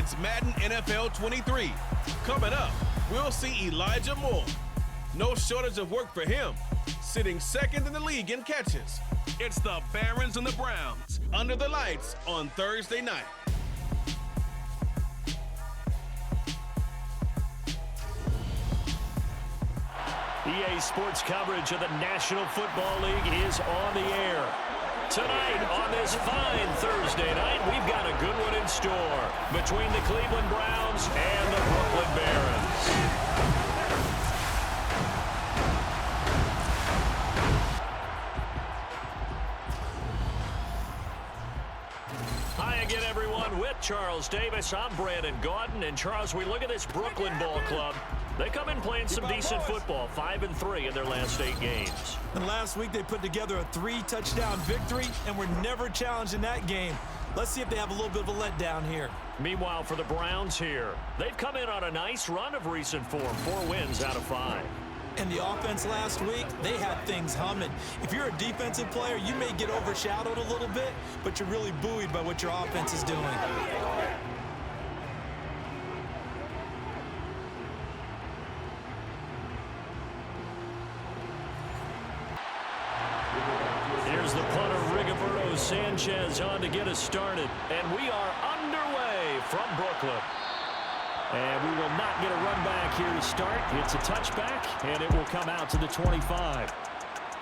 It's Madden NFL 23. Coming up, we'll see Elijah Moore. No shortage of work for him, sitting second in the league in catches. It's the Barons and the Browns under the lights on Thursday night. EA Sports coverage of the National Football League is on the air. Tonight, on this fine Thursday night, we've got a good one in store between the Cleveland Browns and the Brooklyn Barons. Hi again, everyone. With Charles Davis, I'm Brandon Gaudin. And Charles, we look at this Brooklyn ball club. They come in playing some decent football, 5-3 in their last 8 games. And last week they put together a 3-touchdown victory and were never challenged in that game. Let's see if they have a little bit of a letdown here. Meanwhile, for the Browns here, they've come in on a nice run of recent form, 4 wins out of 5. And the offense last week, they had things humming. If you're a defensive player, you may get overshadowed a little bit, but you're really buoyed by what your offense is doing. Here's the punter, Rigoberto Sanchez, on to get us started. And we are underway from Brooklyn. And we will not get a run back here to start. It's a touchback, and it will come out to the 25.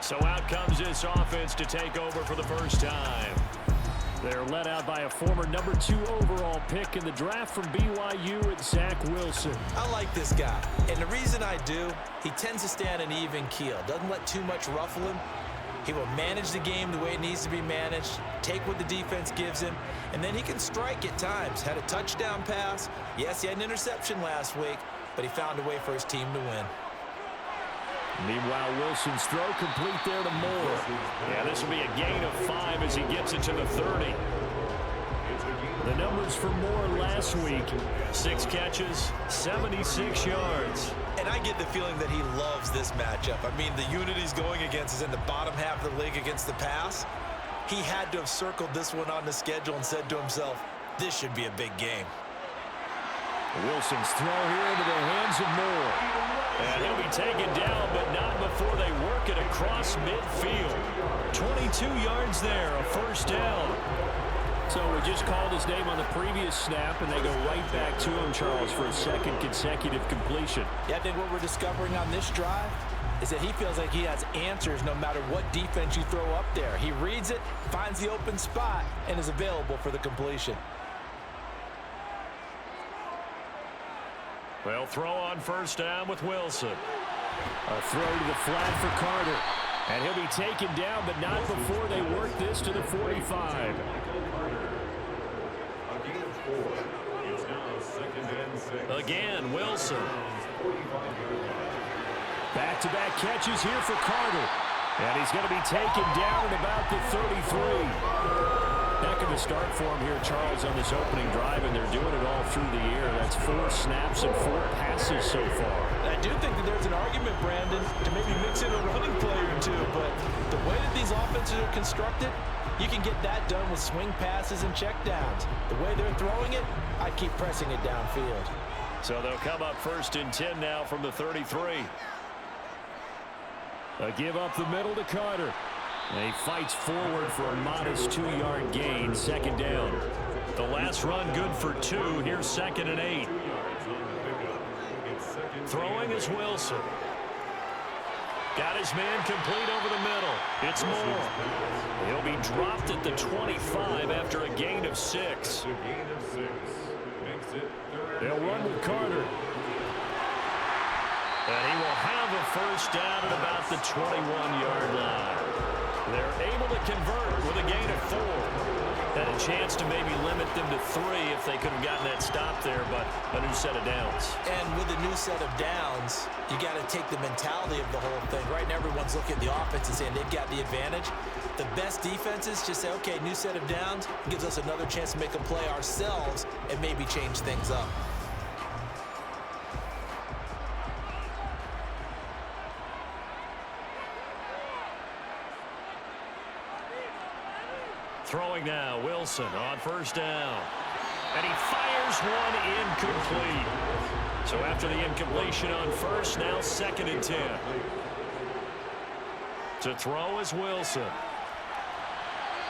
So out comes this offense to take over for the first time. They're led out by a former number 2 overall pick in the draft from BYU at Zach Wilson. I like this guy, and the reason I do, he tends to stand an even keel. Doesn't let too much ruffle him. He will manage the game the way it needs to be managed, take what the defense gives him, and then he can strike at times. Had a touchdown pass. Yes, he had an interception last week, but he found a way for his team to win. Meanwhile, Wilson's throw complete there to Moore. Yeah, this will be a gain of 5 as he gets it to the 30. The numbers for Moore last week, 6 catches, 76 yards. And I get the feeling that he loves this matchup. I mean, the unit he's going against is in the bottom half of the league against the pass. He had to have circled this one on the schedule and said to himself, this should be a big game. Wilson's throw here into the hands of Moore. And he'll be taken down, but not before they work it across midfield. 22 yards there, a first down. So we just called his name on the previous snap, and they go right back to him, Charles, for a second consecutive completion. Yeah, I think what we're discovering on this drive is that he feels like he has answers no matter what defense you throw up there. He reads it, finds the open spot, and is available for the completion. Well, throw on first down with Wilson. A throw to the flat for Carter. And he'll be taken down, but not before they work this to the 45. Again, Wilson. Back-to-back catches here for Carter. And he's going to be taken down at about the 33. Heck of a start for him here, Charles, on this opening drive, and they're doing it all through the air. That's 4 snaps and 4 passes so far. I do think that there's an argument, Brandon, to maybe mix in a running play or two, but the way that these offenses are constructed, you can get that done with swing passes and checkdowns. The way they're throwing it, I'd keep pressing it downfield. So they'll come up first and 10 now from the 33. A give up the middle to Carter. And he fights forward for a modest 2-yard gain, second down. The last run good for 2. Here's second and 8. Throwing is Wilson. Got his man complete over the middle. It's Moore. He'll be dropped at the 25 after a gain of 6. They'll run with Carter. And he will have a first down at about the 21-yard line. They're able to convert with a gain of 4. Had a chance to maybe limit them to 3 if they could have gotten that stop there, but a new set of downs. And with a new set of downs, you got to take the mentality of the whole thing. Right now, everyone's looking at the offense and saying they've got the advantage. The best defenses just say, okay, new set of downs gives us another chance to make a play ourselves and maybe change things up. Throwing now, Wilson on first down. And he fires one incomplete. So after the incompletion on first, now 2nd and 10. To throw is Wilson.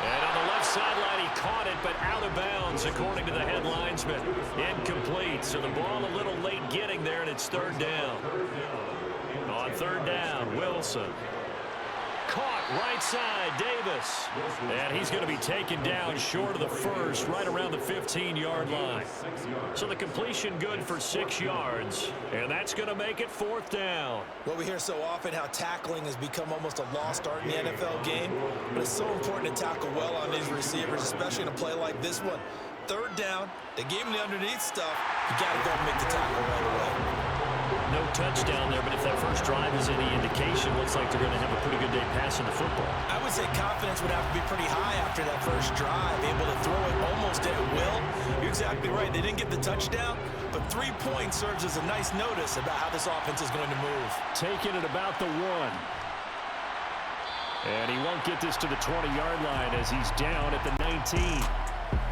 And on the left sideline, he caught it, but out of bounds, according to the head linesman. Incomplete, so the ball a little late getting there, and it's 3rd down. On 3rd down, Wilson. Caught right side, Davis. And he's going to be taken down short of the first, right around the 15-yard line. So the completion good for 6 yards, and that's going to make it 4th down. Well, we hear so often how tackling has become almost a lost art in the NFL game, but it's so important to tackle well on these receivers, especially in a play like this one. 3rd down, they gave him the underneath stuff. You got to go and make the tackle right away. No touchdown there, but if that first drive is any indication, looks like they're going to have a pretty good day passing the football. I would say confidence would have to be pretty high after that first drive, able to throw it almost at will. You're exactly right. They didn't get the touchdown, but 3 points serves as a nice notice about how this offense is going to move. Taking it about the 1. And he won't get this to the 20-yard line as he's down at the 19.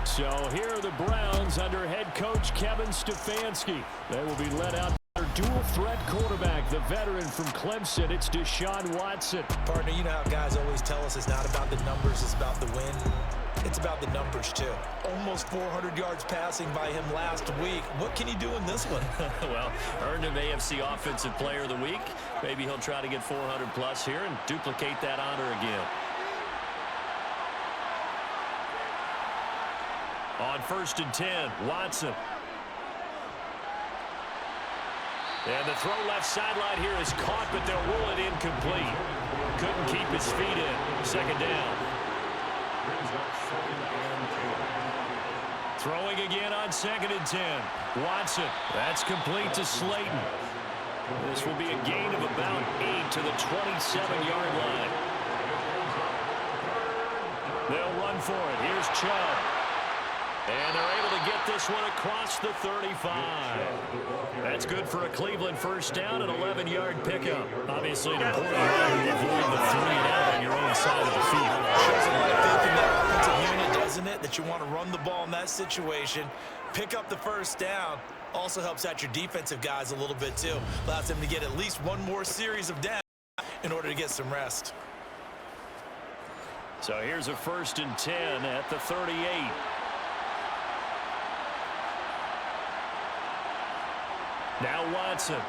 So here are the Browns under head coach Kevin Stefanski. They will be led out. Dual threat quarterback, the veteran from Clemson, it's Deshaun Watson. Partner, you know how guys always tell us it's not about the numbers, it's about the win. It's about the numbers, too. Almost 400 yards passing by him last week. What can he do in this one? Well, earned him AFC Offensive Player of the Week. Maybe he'll try to get 400-plus here and duplicate that honor again. On 1st and 10, Watson. And the throw left sideline here is caught, but they'll rule it incomplete. Couldn't keep his feet in. 2nd down. Throwing again on 2nd and 10. Watson. That's complete to Slayton. This will be a gain of about 8 to the 27-yard line. They'll run for it. Here's Chubb. And they're able to get this one across the 35. That's good for a Cleveland first down, an 11-yard pickup. Obviously, an important run to avoid the 3-and-out on your own side of the field. Shows a lot of faith in that offensive unit, doesn't it? That you want to run the ball in that situation, pick up the first down. Also helps out your defensive guys a little bit, too. Allows them to get at least one more series of downs in order to get some rest. So here's a 1st and 10 at the 38. Now Watson.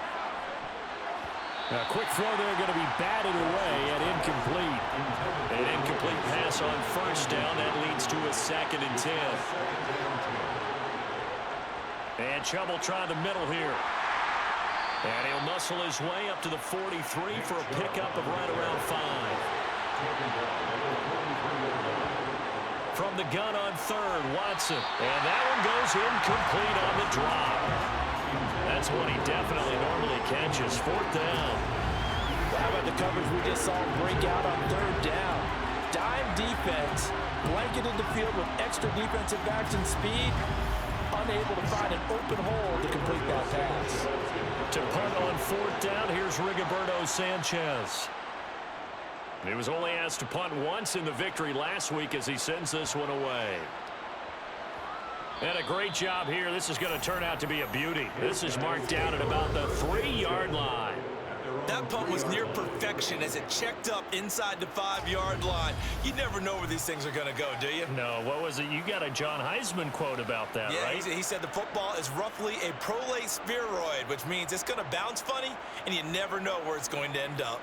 A quick throw there going to be batted away and incomplete. An incomplete pass on first down. That leads to a 2nd and 10. And Chubb will try the middle here. And he'll muscle his way up to the 43 for a pickup of right around 5. From the gun on 3rd, Watson. And that one goes incomplete on the drop. That's one he definitely normally catches. 4th down. How about the coverage we just saw break out on 3rd down? Dime defense, blanketed the field with extra defensive backs and speed, unable to find an open hole to complete that pass. To punt on 4th down, here's Rigoberto Sanchez. He was only asked to punt once in the victory last week as he sends this one away. And a great job here. This is going to turn out to be a beauty. This is marked down at about the 3-yard line. That punt was near perfection as it checked up inside the 5-yard line. You never know where these things are going to go, do you? No, what was it? You got a John Heisman quote about that, right? Yeah, he said the football is roughly a prolate spheroid, which means it's going to bounce funny, and you never know where it's going to end up.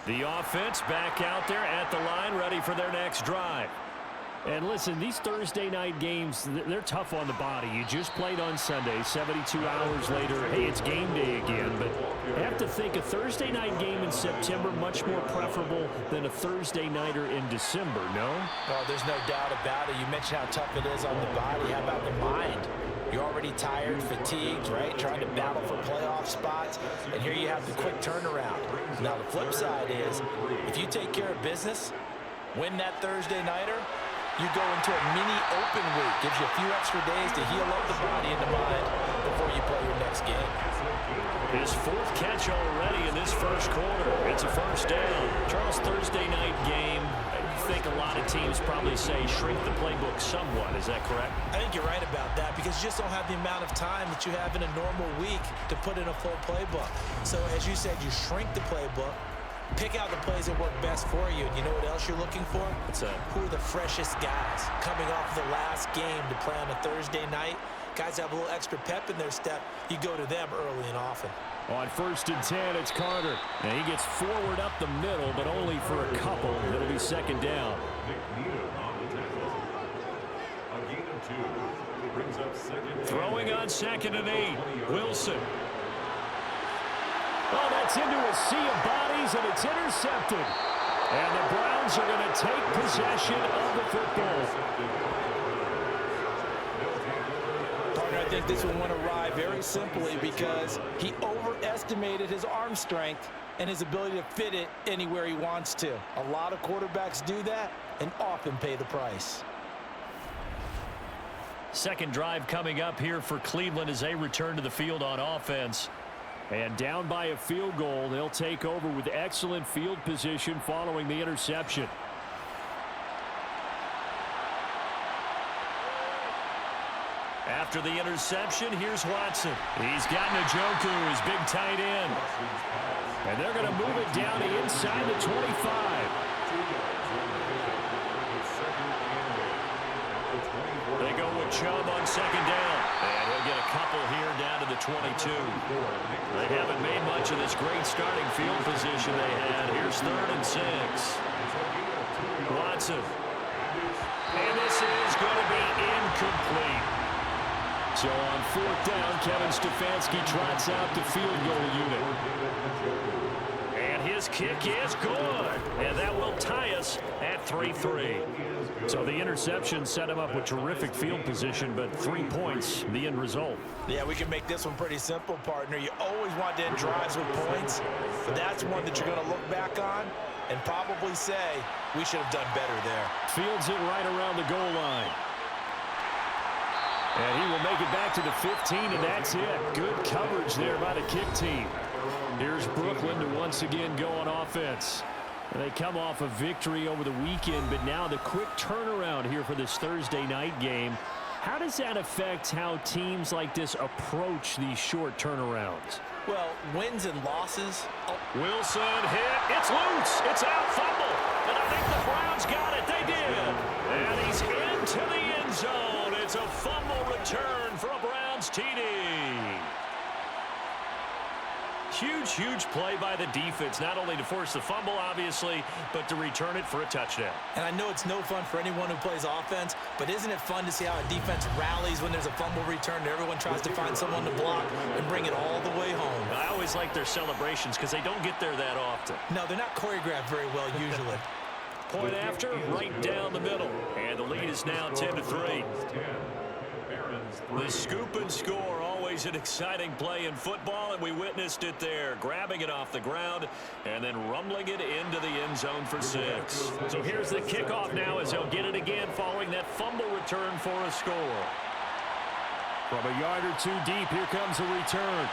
The offense back out there at the line, ready for their next drive. And listen, these Thursday night games, they're tough on the body. You just played on Sunday, 72 hours later, hey, it's game day again. But I have to think a Thursday night game in September much more preferable than a Thursday nighter in December, no? Well, there's no doubt about it. You mentioned how tough it is on the body. How about the mind? You're already tired, fatigued, right? Trying to battle for playoff spots. And here you have the quick turnaround. Now, the flip side is, if you take care of business, win that Thursday nighter, you go into a mini open week. Gives you a few extra days to heal up the body and the mind before you play your next game. His 4th catch already in this first quarter. It's a first down. Charles, Thursday night game, I think a lot of teams probably say shrink the playbook somewhat. Is that correct? I think you're right about that because you just don't have the amount of time that you have in a normal week to put in a full playbook. So as you said, you shrink the playbook, pick out the plays that work best for you. And you know what else you're looking for? What's that? Who are the freshest guys coming off the last game to play on a Thursday night? Guys have a little extra pep in their step. You go to them early and often. On 1st and 10, it's Carter. And he gets forward up the middle, but only for a couple. It'll be 2nd down. Throwing on 2nd and 8. Wilson. Oh, that's into a sea of bodies, and it's intercepted. And the Browns are going to take possession of the football. I think this one went awry very simply because he overestimated his arm strength and his ability to fit it anywhere he wants to. A lot of quarterbacks do that and often pay the price. Second drive coming up here for Cleveland as they return to the field on offense. And down by a field goal, they'll take over with excellent field position following the interception. After the interception, here's Watson. He's got Njoku, his big tight end. And they're going to move it down to inside the 25. They go with Chubb on 2nd down. And he'll get a couple here down to the 22. They haven't made much of this great starting field position they had. Here's 3rd and 6. Watson. And this is going to be incomplete. So on 4th down, Kevin Stefanski trots out the field goal unit. And his kick is good. And that will tie us at 3-3. So the interception set him up with terrific field position, but 3 points, the end result. Yeah, we can make this one pretty simple, partner. You always want to end drives with points, but that's one that you're going to look back on and probably say, we should have done better there. Fields it right around the goal line. And he will make it back to the 15, and that's it. Good coverage there by the kick team. Here's Brooklyn to once again go on offense. They come off a victory over the weekend, but now the quick turnaround here for this Thursday night game. How does that affect how teams like this approach these short turnarounds? Well, wins and losses. Wilson hit. It's loose. It's out. Fumble. And I think the Browns got it. They did. And he's into the end zone. It's a fumble return for a Browns TD. Huge, huge play by the defense, not only to force the fumble, obviously, but to return it for a touchdown. And I know it's no fun for anyone who plays offense, but isn't it fun to see how a defense rallies when there's a fumble return and everyone tries to find someone to block and bring it all the way home? I always like their celebrations because they don't get there that often. No, they're not choreographed very well usually. Point after, right down the middle. And the lead is now 10-3. The scoop and score, always an exciting play in football, and we witnessed it there. Grabbing it off the ground and then rumbling it into the end zone for 6. So here's the kickoff now as they'll get it again following that fumble return for a score. From a yard or two deep, here comes the return.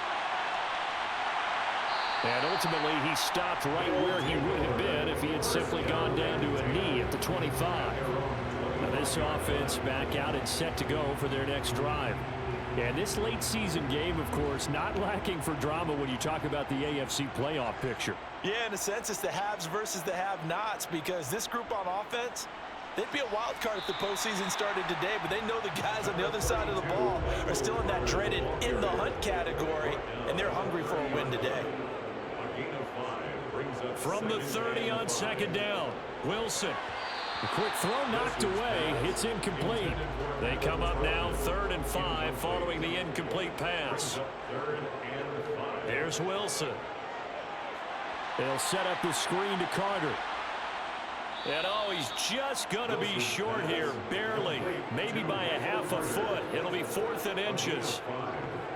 And ultimately, he stopped right where he would have been if he had simply gone down to a knee at the 25. Now this offense back out and set to go for their next drive. And this late season game, of course, not lacking for drama when you talk about the AFC playoff picture. Yeah, in a sense, it's the haves versus the have-nots, because this group on offense, they'd be a wild card if the postseason started today, but they know the guys on the other side of the ball are still in that dreaded in-the-hunt category, and they're hungry for a win today. From the 30 on 2nd down, Wilson. The quick throw knocked away. It's incomplete. They come up now 3rd and 5 following the incomplete pass. Here's Wilson. They'll set up the screen to Carter. And oh, he's just going to be short here, barely. Maybe by a half a foot. It'll be 4th and inches.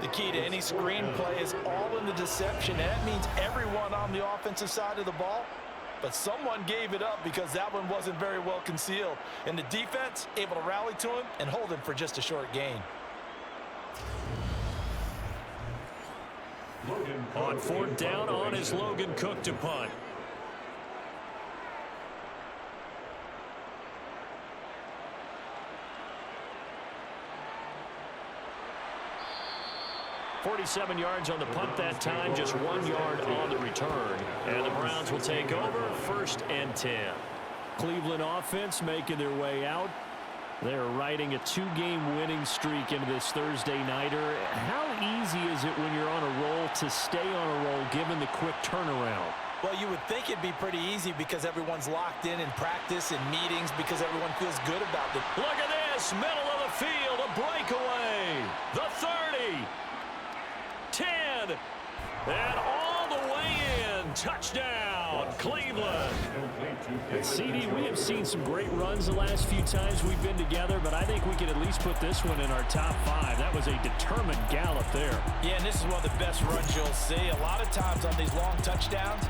The key to any screen play is all in the deception, and that means everyone on the offensive side of the ball. But someone gave it up because that one wasn't very well concealed. And the defense able to rally to him and hold him for just a short gain. On 4th down, on is Logan Cook to punt. 47 yards on the punt that time, just 1 yard on the return. And the Browns will take over, 1st and 10. Cleveland offense making their way out. They're riding a 2-game winning streak into this Thursday nighter. How easy is it when you're on a roll to stay on a roll given the quick turnaround? Well, you would think it'd be pretty easy because everyone's locked in practice and meetings because everyone feels good about it. Look at this, middle of the field, a breakaway. The 30, 10, and all the way in. Touchdown, Cleveland. CD, we have seen some great runs the last few times we've been together, but I think we can at least put this one in our top 5. That was a determined gallop there. Yeah, and this is one of the best runs you'll see. A lot of times on these long touchdowns,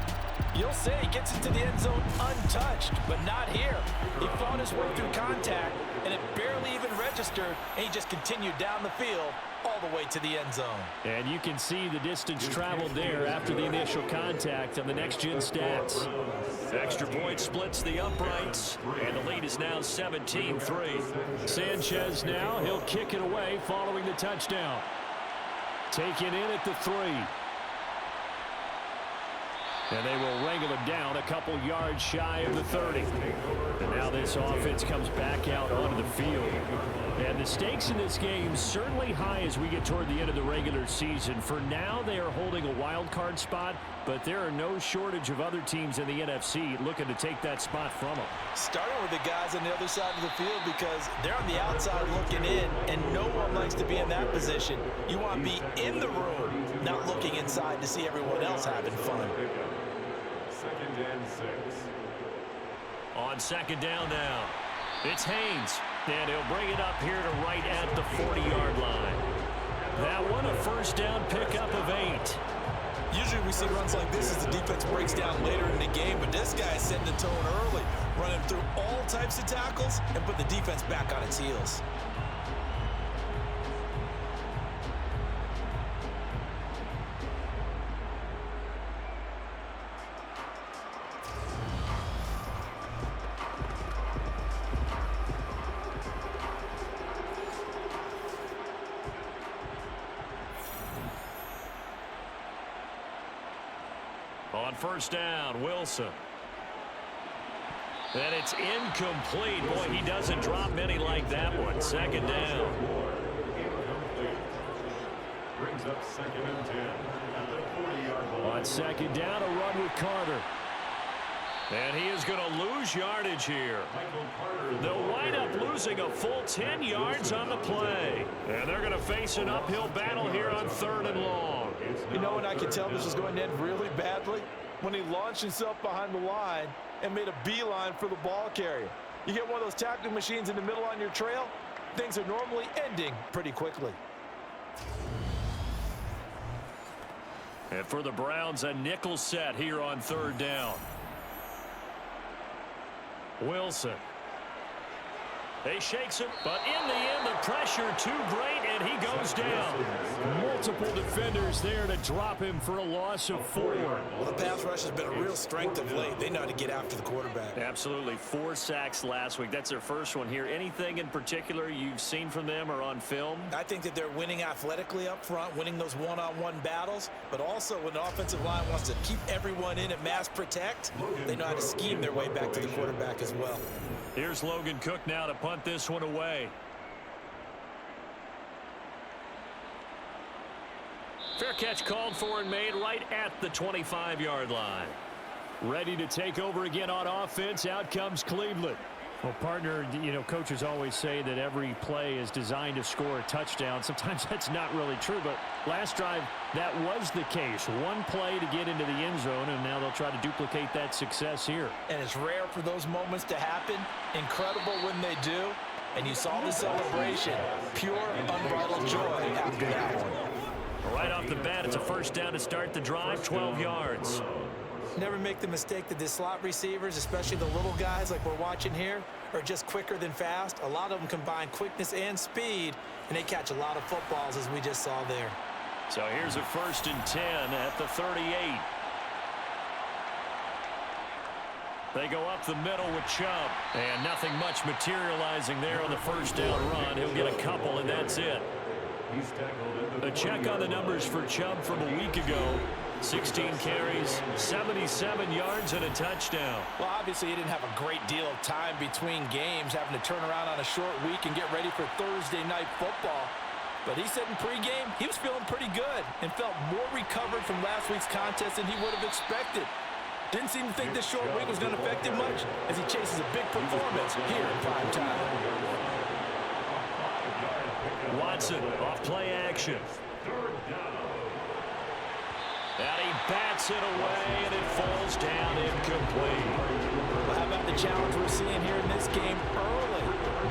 you'll see he gets into the end zone untouched, but not here. He fought his way through contact, and it barely even registered, and he just continued down the field all the way to the end zone. And you can see the distance traveled there after the initial contact on the next-gen stats. Extra point splits the uprights, and the lead is now 17-3. Sanchez now, he'll kick it away following the touchdown. Taken in at the 3. And they will wrangle him down a couple yards shy of the 30. And now this offense comes back out onto the field. And the stakes in this game certainly high as we get toward the end of the regular season. For now, they are holding a wild card spot, but there are no shortage of other teams in the NFC looking to take that spot from them. Starting with the guys on the other side of the field because they're on the outside looking in, and no one likes to be in that position. You want to be in the room, not looking inside to see everyone else having fun. 2nd and 6. On 2nd down now, it's Haynes, and he'll bring it up here to right at the 40-yard line. That one a 1st down pickup of 8. Usually we see runs like this as the defense breaks down later in the game, but this guy is setting the tone early, running through all types of tackles and put the defense back on its heels. On 1st down, Wilson. And it's incomplete. Boy, he doesn't drop many like that one. 2nd down. Brings up 2nd and 10 at the 40-yard line. On 2nd down, a run with Carter. And he is going to lose yardage here. They'll wind up losing a full 10 yards on the play. And they're going to face an uphill battle here on 3rd and long. You know when I could tell this was going to end really badly? When he launched himself behind the line and made a beeline for the ball carrier. You get one of those tackling machines in the middle on your trail, things are normally ending pretty quickly. And for the Browns, a nickel set here on 3rd down. Wilson. He shakes him, but in the end, the pressure too great, and he goes down. Multiple defenders there to drop him for a loss of 4. Well, the pass rush has been a real strength of late. They know how to get after the quarterback. Absolutely. 4 sacks last week. That's their first one here. Anything in particular you've seen from them or on film? I think that they're winning athletically up front, winning those one-on-one battles, but also when the offensive line wants to keep everyone in and mass protect, they know how to scheme their way back to the quarterback as well. Here's Logan Cook now to punt this one away. Fair catch called for and made right at the 25-yard line. Ready to take over again on offense. Out comes Cleveland. Well, partner, you know, coaches always say that every play is designed to score a touchdown. Sometimes that's not really true, but last drive, that was the case. One play to get into the end zone, and now they'll try to duplicate that success here. And it's rare for those moments to happen. Incredible when they do. And you saw the celebration. Pure, unbridled joy after that one. Right off the bat, it's a 1st down to start the drive, 12 yards. Never make the mistake that the slot receivers, especially the little guys like we're watching here, are just quicker than fast. A lot of them combine quickness and speed, and they catch a lot of footballs, as we just saw there. So here's a 1st and 10 at the 38. They go up the middle with Chubb, and nothing much materializing there on the 1st down run. He'll get a couple, and that's it. A check on the numbers for Chubb from a week ago. 16 carries, 77 yards, and a touchdown. Well, obviously, he didn't have a great deal of time between games, having to turn around on a short week and get ready for Thursday night football. But he said in pregame he was feeling pretty good and felt more recovered from last week's contest than he would have expected. Didn't seem to think this short week was going to affect him much as he chases a big performance here in prime time. Watson off play action. And he bats it away, and it falls down incomplete. Well, how about the challenge we're seeing here in this game early?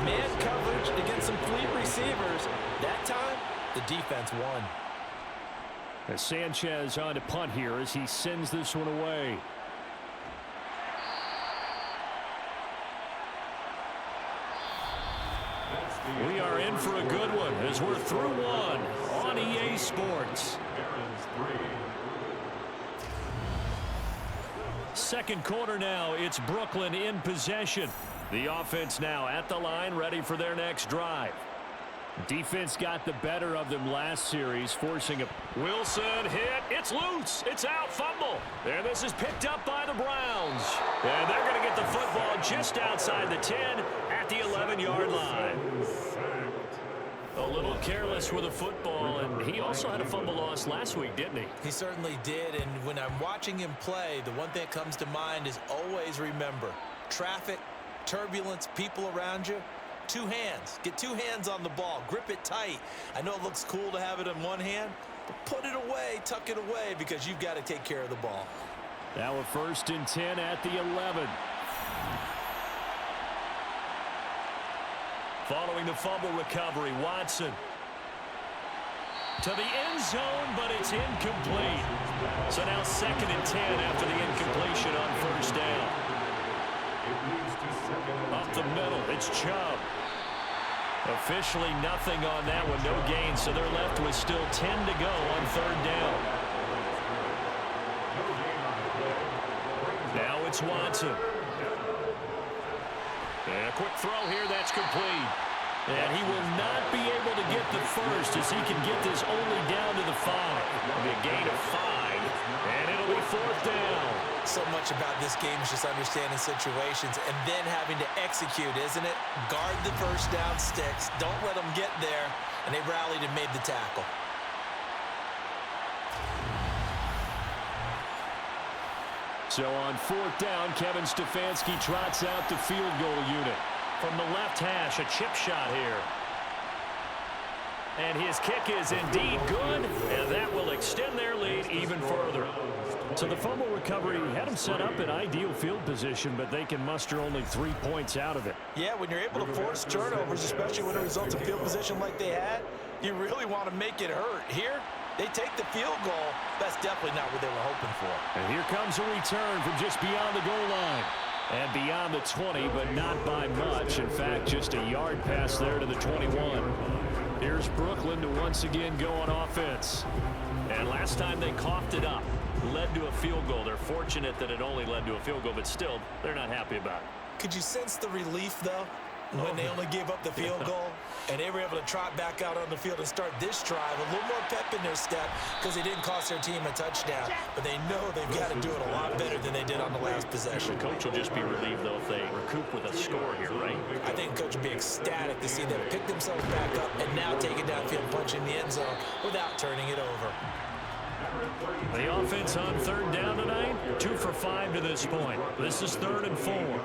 Man coverage against some fleet receivers. That time, the defense won. As Sanchez on to punt here as he sends this one away. We are in for a good one as we're through one on EA Sports. Second quarter now, it's Brooklyn in possession. The offense now at the line, ready for their next drive. Defense got the better of them last series, forcing a Wilson hit. It's loose. It's out. Fumble. And this is picked up by the Browns. And they're going to get the football just outside the 10 at the 11-yard line. A little careless with a football, and he also had a fumble loss last week, didn't he? He certainly did, and when I'm watching him play, the one thing that comes to mind is always remember, traffic, turbulence, people around you, two hands. Get two hands on the ball. Grip it tight. I know it looks cool to have it in one hand, but put it away, tuck it away, because you've got to take care of the ball. Now a 1st and 10 at the 11. Following the fumble recovery, Watson to the end zone, but it's incomplete. So now 2nd and 10 after the incompletion on 1st down. Up the middle, it's Chubb. Officially nothing on that one, no gain, so they're left with still 10 to go on 3rd down. Now it's Watson. And a quick throw here, that's complete. And he will not be able to get the first as he can get this only down to the 5. It'll be a gain of 5, and it'll be 4th down. So much about this game is just understanding situations and then having to execute, isn't it? Guard the first down sticks. Don't let them get there. And they rallied and made the tackle. So on 4th down, Kevin Stefanski trots out the field goal unit. From the left hash, a chip shot here. And his kick is indeed good, and that will extend their lead even further. So the fumble recovery had them set up in ideal field position, but they can muster only 3 points out of it. Yeah, when you're able to force turnovers, especially when it results in field position like they had, you really want to make it hurt. Here, they take the field goal. That's definitely not what they were hoping for. And here comes a return from just beyond the goal line. And beyond the 20, but not by much. In fact, just a yard pass there to the 21. Here's Brooklyn to once again go on offense. And last time they coughed it up, led to a field goal. They're fortunate that it only led to a field goal, but still, they're not happy about it. Could you sense the relief, though, when they only gave up the field goal? And they were able to trot back out on the field and start this drive. A little more pep in their step because they didn't cost their team a touchdown. But they know they've got to do it a lot better than they did on the last possession. The coach will just be relieved, though, if they recoup with a score here, right? I think the coach will be ecstatic to see them pick themselves back up and now take it downfield, punch in the end zone without turning it over. The offense on 3rd down tonight, 2 for 5 to this point. This is 3rd and 4.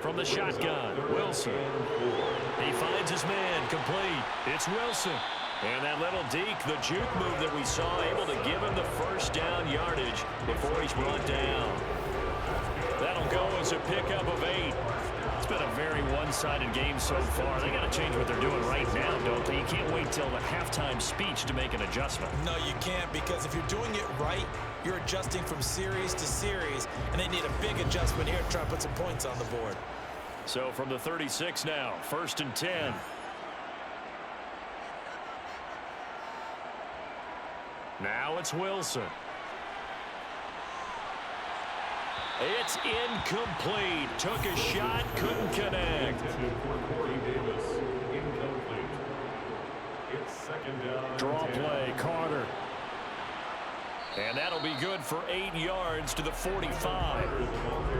From the shotgun, Wilson. He finds his man, complete. It's Wilson. And that little deke, the juke move that we saw, able to give him the 1st down yardage before he's brought down. That'll go as a pickup of 8. It's been a very one-sided game so far. They got to change what they're doing right now, don't they? You can't wait till the halftime speech to make an adjustment. No, you can't, because if you're doing it right, you're adjusting from series to series, and they need a big adjustment here to try and put some points on the board. So from the 36 now, 1st and 10. Now it's Wilson. It's incomplete. Took a shot, couldn't connect. Draw play, Carter. And that'll be good for 8 yards to the 45.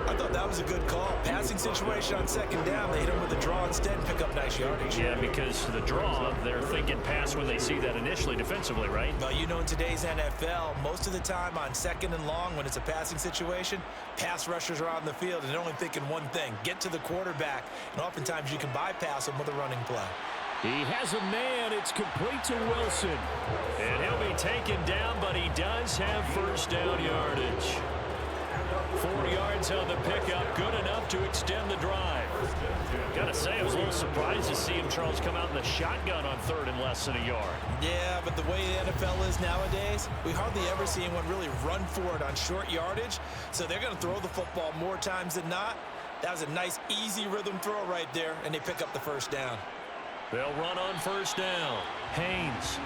I thought that was a good call. Passing situation on second down. They hit him with a draw instead and pick up nice yardage. Yeah, because the draw, they're thinking pass when they see that initially defensively, right? Well, you know, in today's NFL, most of the time on second and long, when it's a passing situation, pass rushers are on the field and they're only thinking one thing, get to the quarterback. And oftentimes you can bypass them with a running play. He has a man. It's complete to Wilson. And he'll be taken down, but he does have first down yardage. 4 yards on the pickup, good enough to extend the drive. Gotta say, I was a little surprised to see him, Charles, come out in the shotgun on third and less than a yard. Yeah, but the way the NFL is nowadays, we hardly ever see anyone really run for it on short yardage. So they're going to throw the football more times than not. That was a nice, easy rhythm throw right there, and they pick up the first down. They'll run on first down. Haynes.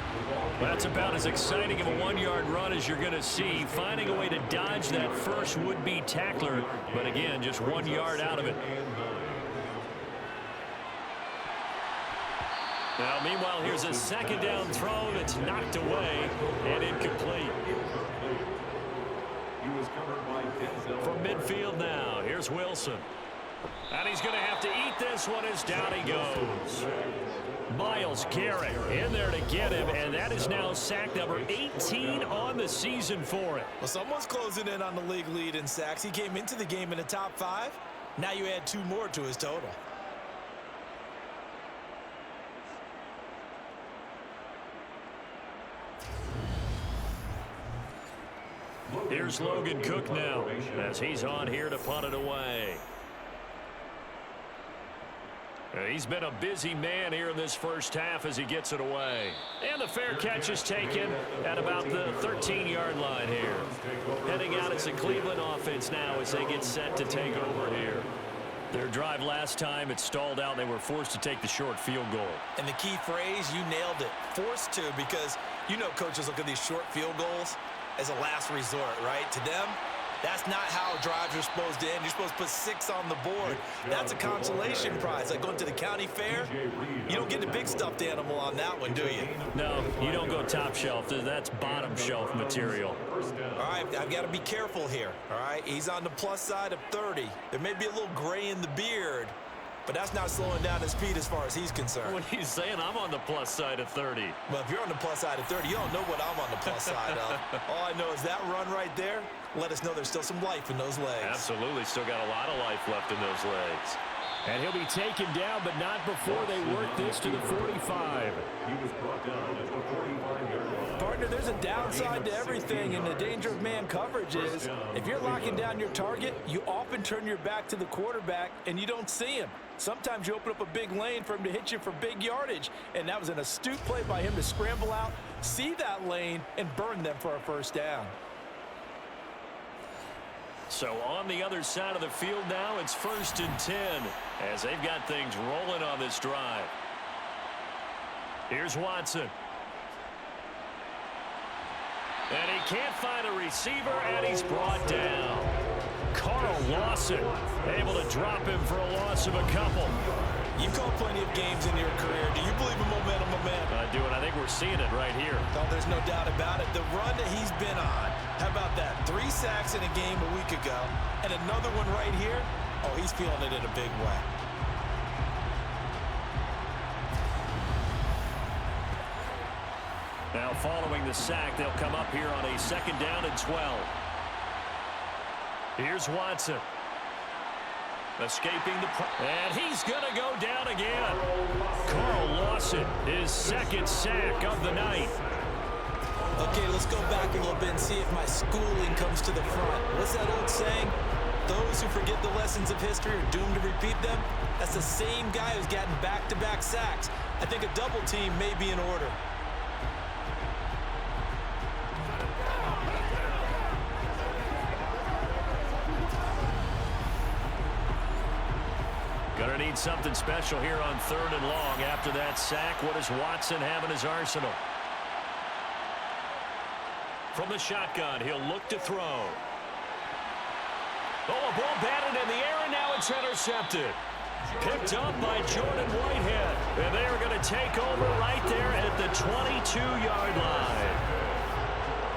That's about as exciting of a 1-yard run as you're going to see. Finding a way to dodge that first would-be tackler, but again, just 1 yard out of it. Now, meanwhile, here's a second down throw that's knocked away and incomplete. From midfield now, here's Wilson. And he's going to have to eat this one as down he goes. Myles Garrett in there to get him, and that is now sack number 18 on the season for it. Well, someone's closing in on the league lead in sacks. He came into the game in the top 5. Now you add 2 more to his total. Here's Logan Cook now as he's on here to punt it away. He's been a busy man here in this first half as he gets it away. And the fair catch is taken at about the 13-yard line here. Heading out, it's a Cleveland offense now as they get set to take over here. Their drive last time, it stalled out. They were forced to take the short field goal. And the key phrase, you nailed it, forced to, because you know coaches look at these short field goals as a last resort, right? To them, that's not how drives are supposed to end. You're supposed to put 6 on the board. That's a consolation prize. Like going to the county fair, you don't get the big stuffed animal on that one, do you? No, you don't go top shelf. That's bottom shelf material. All right, I've got to be careful here, all right? He's on the plus side of 30. There may be a little gray in the beard, but that's not slowing down his speed as far as he's concerned. When he's saying I'm on the plus side of 30. Well, if you're on the plus side of 30, you don't know what I'm on the plus side of. All I know is that run right there let us know there's still some life in those legs. Absolutely, still got a lot of life left in those legs. And he'll be taken down, but not before they work this to the 45. He was brought down at the 45-yard line. Partner, there's a downside to everything, and the danger of man coverage is if you're locking down your target, you often turn your back to the quarterback and you don't see him. Sometimes you open up a big lane for him to hit you for big yardage, and that was an astute play by him to scramble out, see that lane, and burn them for a first down. So on the other side of the field now, it's 1st and 10 as they've got things rolling on this drive. Here's Watson. And he can't find a receiver, and he's brought down. Carl Lawson able to drop him for a loss of a couple. You've called plenty of games in your career. Do you believe in momentum, my man? I do, and I think we're seeing it right here. Oh, there's no doubt about it. The run that he's been on, how about that? 3 sacks in a game a week ago, and another one right here. Oh, he's feeling it in a big way. Now, following the sack, they'll come up here on a 2nd down and 12. Here's Watson. Escaping the and he's going to go down again. Carl Lawson, his 2nd sack of the night. Okay, let's go back a little bit and see if my schooling comes to the front. What's that old saying? Those who forget the lessons of history are doomed to repeat them. That's the same guy who's gotten back-to-back sacks. I think a double team may be in order. Gonna need something special here on 3rd and long. After that sack, what does Watson have in his arsenal? From the shotgun, he'll look to throw. Oh, a ball batted in the air, and now it's intercepted. Picked up by Jordan Whitehead. And they are going to take over right there at the 22-yard line.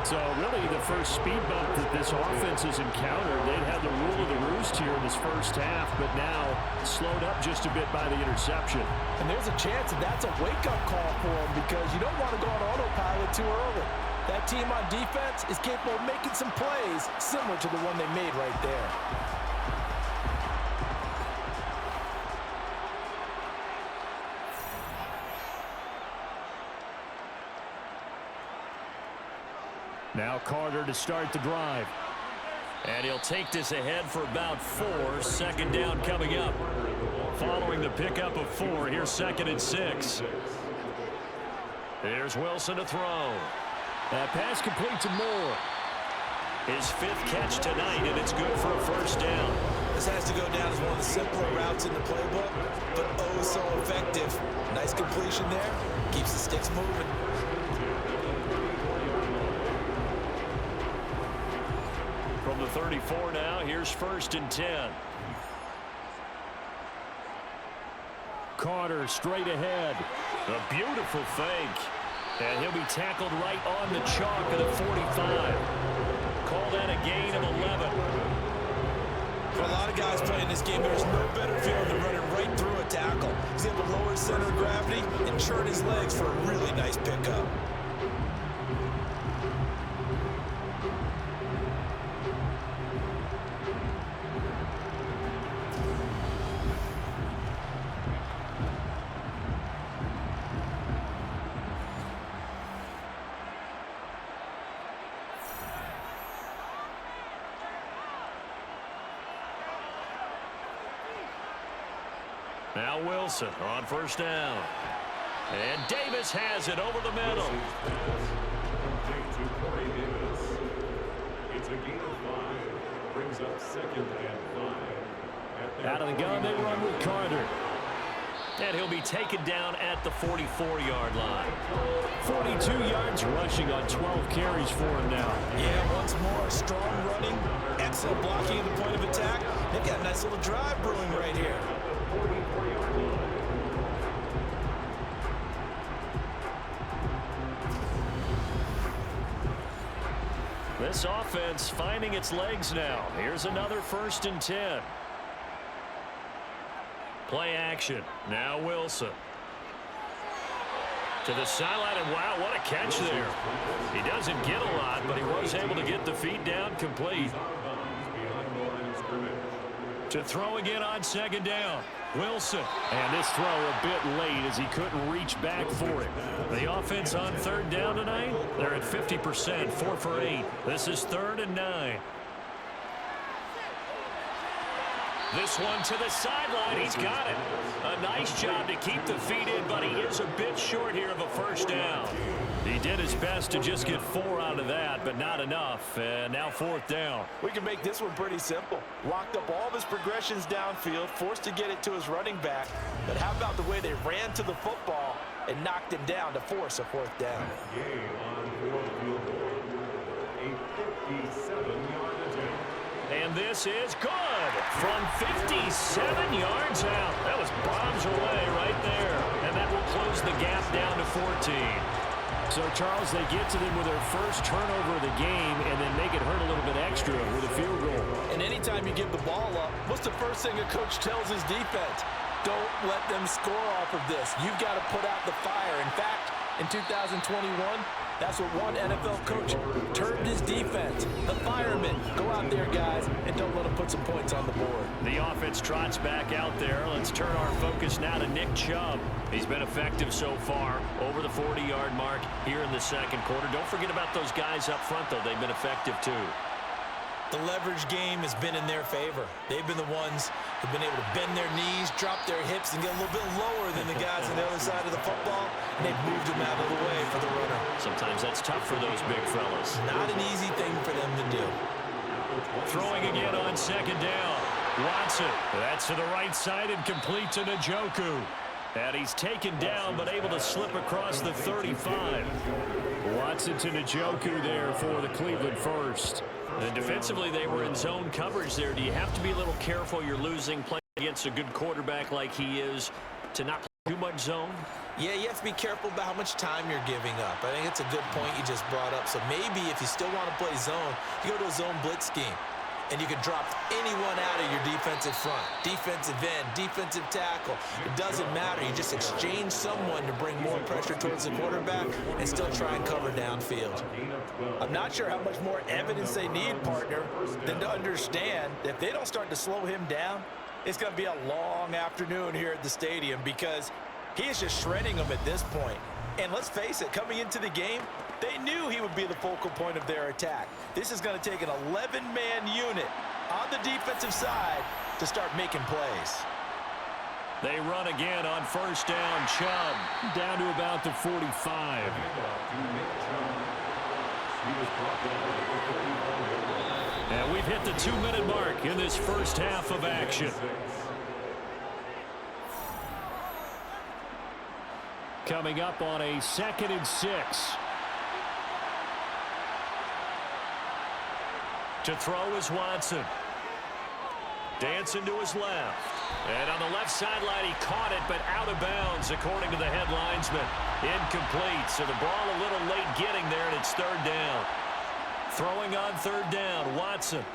So really the first speed bump that this offense has encountered, they'd had the rule of the roost here in this first half, but now slowed up just a bit by the interception. And there's a chance that that's a wake-up call for them because you don't want to go on autopilot too early. That team on defense is capable of making some plays similar to the one they made right there. Now Carter to start the drive. And he'll take this ahead for about 4. Second down coming up. Following the pickup of 4, here's 2nd and 6. Here's Wilson to throw. That pass complete to Moore. His 5th catch tonight, and it's good for a first down. This has to go down as one of the simpler routes in the playbook, but oh so effective. Nice completion there. Keeps the sticks moving. From the 34 now, here's 1st and 10. Carter straight ahead. A beautiful fake. And he'll be tackled right on the chalk at the 45. Call that a gain of 11. For a lot of guys playing this game, there's no better feeling than running right through a tackle. He's able to lower his center of gravity and churn his legs for a really nice pickup. Now Wilson on first down. And Davis has it over the middle. It's a gain of 5. Brings up 2nd and 5. Out of the gun, they run with Carter. And he'll be taken down at the 44-yard line. 42 yards rushing on 12 carries for him now. Yeah, once more, strong running, excellent blocking at the point of attack. They've got a nice little drive brewing right here. This offense finding its legs now. Here's another 1st and 10. Play action. Now Wilson. To the sideline, and wow, what a catch there. He doesn't get a lot, but he was able to get the feet down complete. To throw again on 2nd down. Wilson. And this throw a bit late as he couldn't reach back for it. The offense on 3rd down tonight, they're at 50%, 4 for 8. This is 3rd and 9. This one to the sideline. He's got it. A nice job to keep the feet in, but he is a bit short here of a first down. He did his best to just get 4 out of that, but not enough. And now 4th down. We can make this one pretty simple. Locked up all of his progressions downfield, forced to get it to his running back. But how about the way they ran to the football and knocked him down to force a 4th down? Gain on 4th field goal. A 57-yard attempt. And this is good from 57 yards out. That was bombs away right there. And that will close the gap down to 14. So, Charles, they get to them with their first turnover of the game and then make it hurt a little bit extra with a field goal. And anytime you give the ball up, what's the first thing a coach tells his defense? Don't let them score off of this. You've got to put out the fire. In fact, in 2021, that's what one NFL coach termed his defense. The firemen. Go out there, guys, and don't let them put some points on the board. The offense trots back out there. Let's turn our focus now to Nick Chubb. He's been effective so far over the 40-yard mark here in the 2nd quarter. Don't forget about those guys up front, though. They've been effective, too. The leverage game has been in their favor. They've been the ones who've been able to bend their knees, drop their hips, and get a little bit lower than the guys on the other side of the football, and they've moved them out of the way for the runner. Sometimes that's tough for those big fellas. Not an easy thing for them to do. Throwing again on 2nd down. Watson. That's to the right side and complete to Njoku. And he's taken down but able to slip across the 35. Watson to Njoku there for the Cleveland first. And defensively, they were in zone coverage there. Do you have to be a little careful? You're losing playing against a good quarterback like he is to not play too much zone? Yeah, you have to be careful about how much time you're giving up. I think it's a good point you just brought up. So maybe if you still want to play zone, you go to a zone blitz scheme. And you can drop anyone out of your defensive front. Defensive end, defensive tackle. It doesn't matter. You just exchange someone to bring more pressure towards the quarterback and still try and cover downfield. I'm not sure how much more evidence they need, partner, than to understand that if they don't start to slow him down, it's going to be a long afternoon here at the stadium because he is just shredding them at this point. And let's face it, coming into the game, they knew he would be the focal point of their attack. This is going to take an 11-man unit on the defensive side to start making plays. They run again on first down. Chubb down to about the 45. And we've hit the 2-minute mark in this first half of action. Coming up on a 2nd and 6. To throw is Watson. Dancing to his left. And on the left sideline, he caught it, but out of bounds, according to the head linesman. Incomplete, so the ball a little late getting there, and it's 3rd down. Throwing on 3rd down, Watson.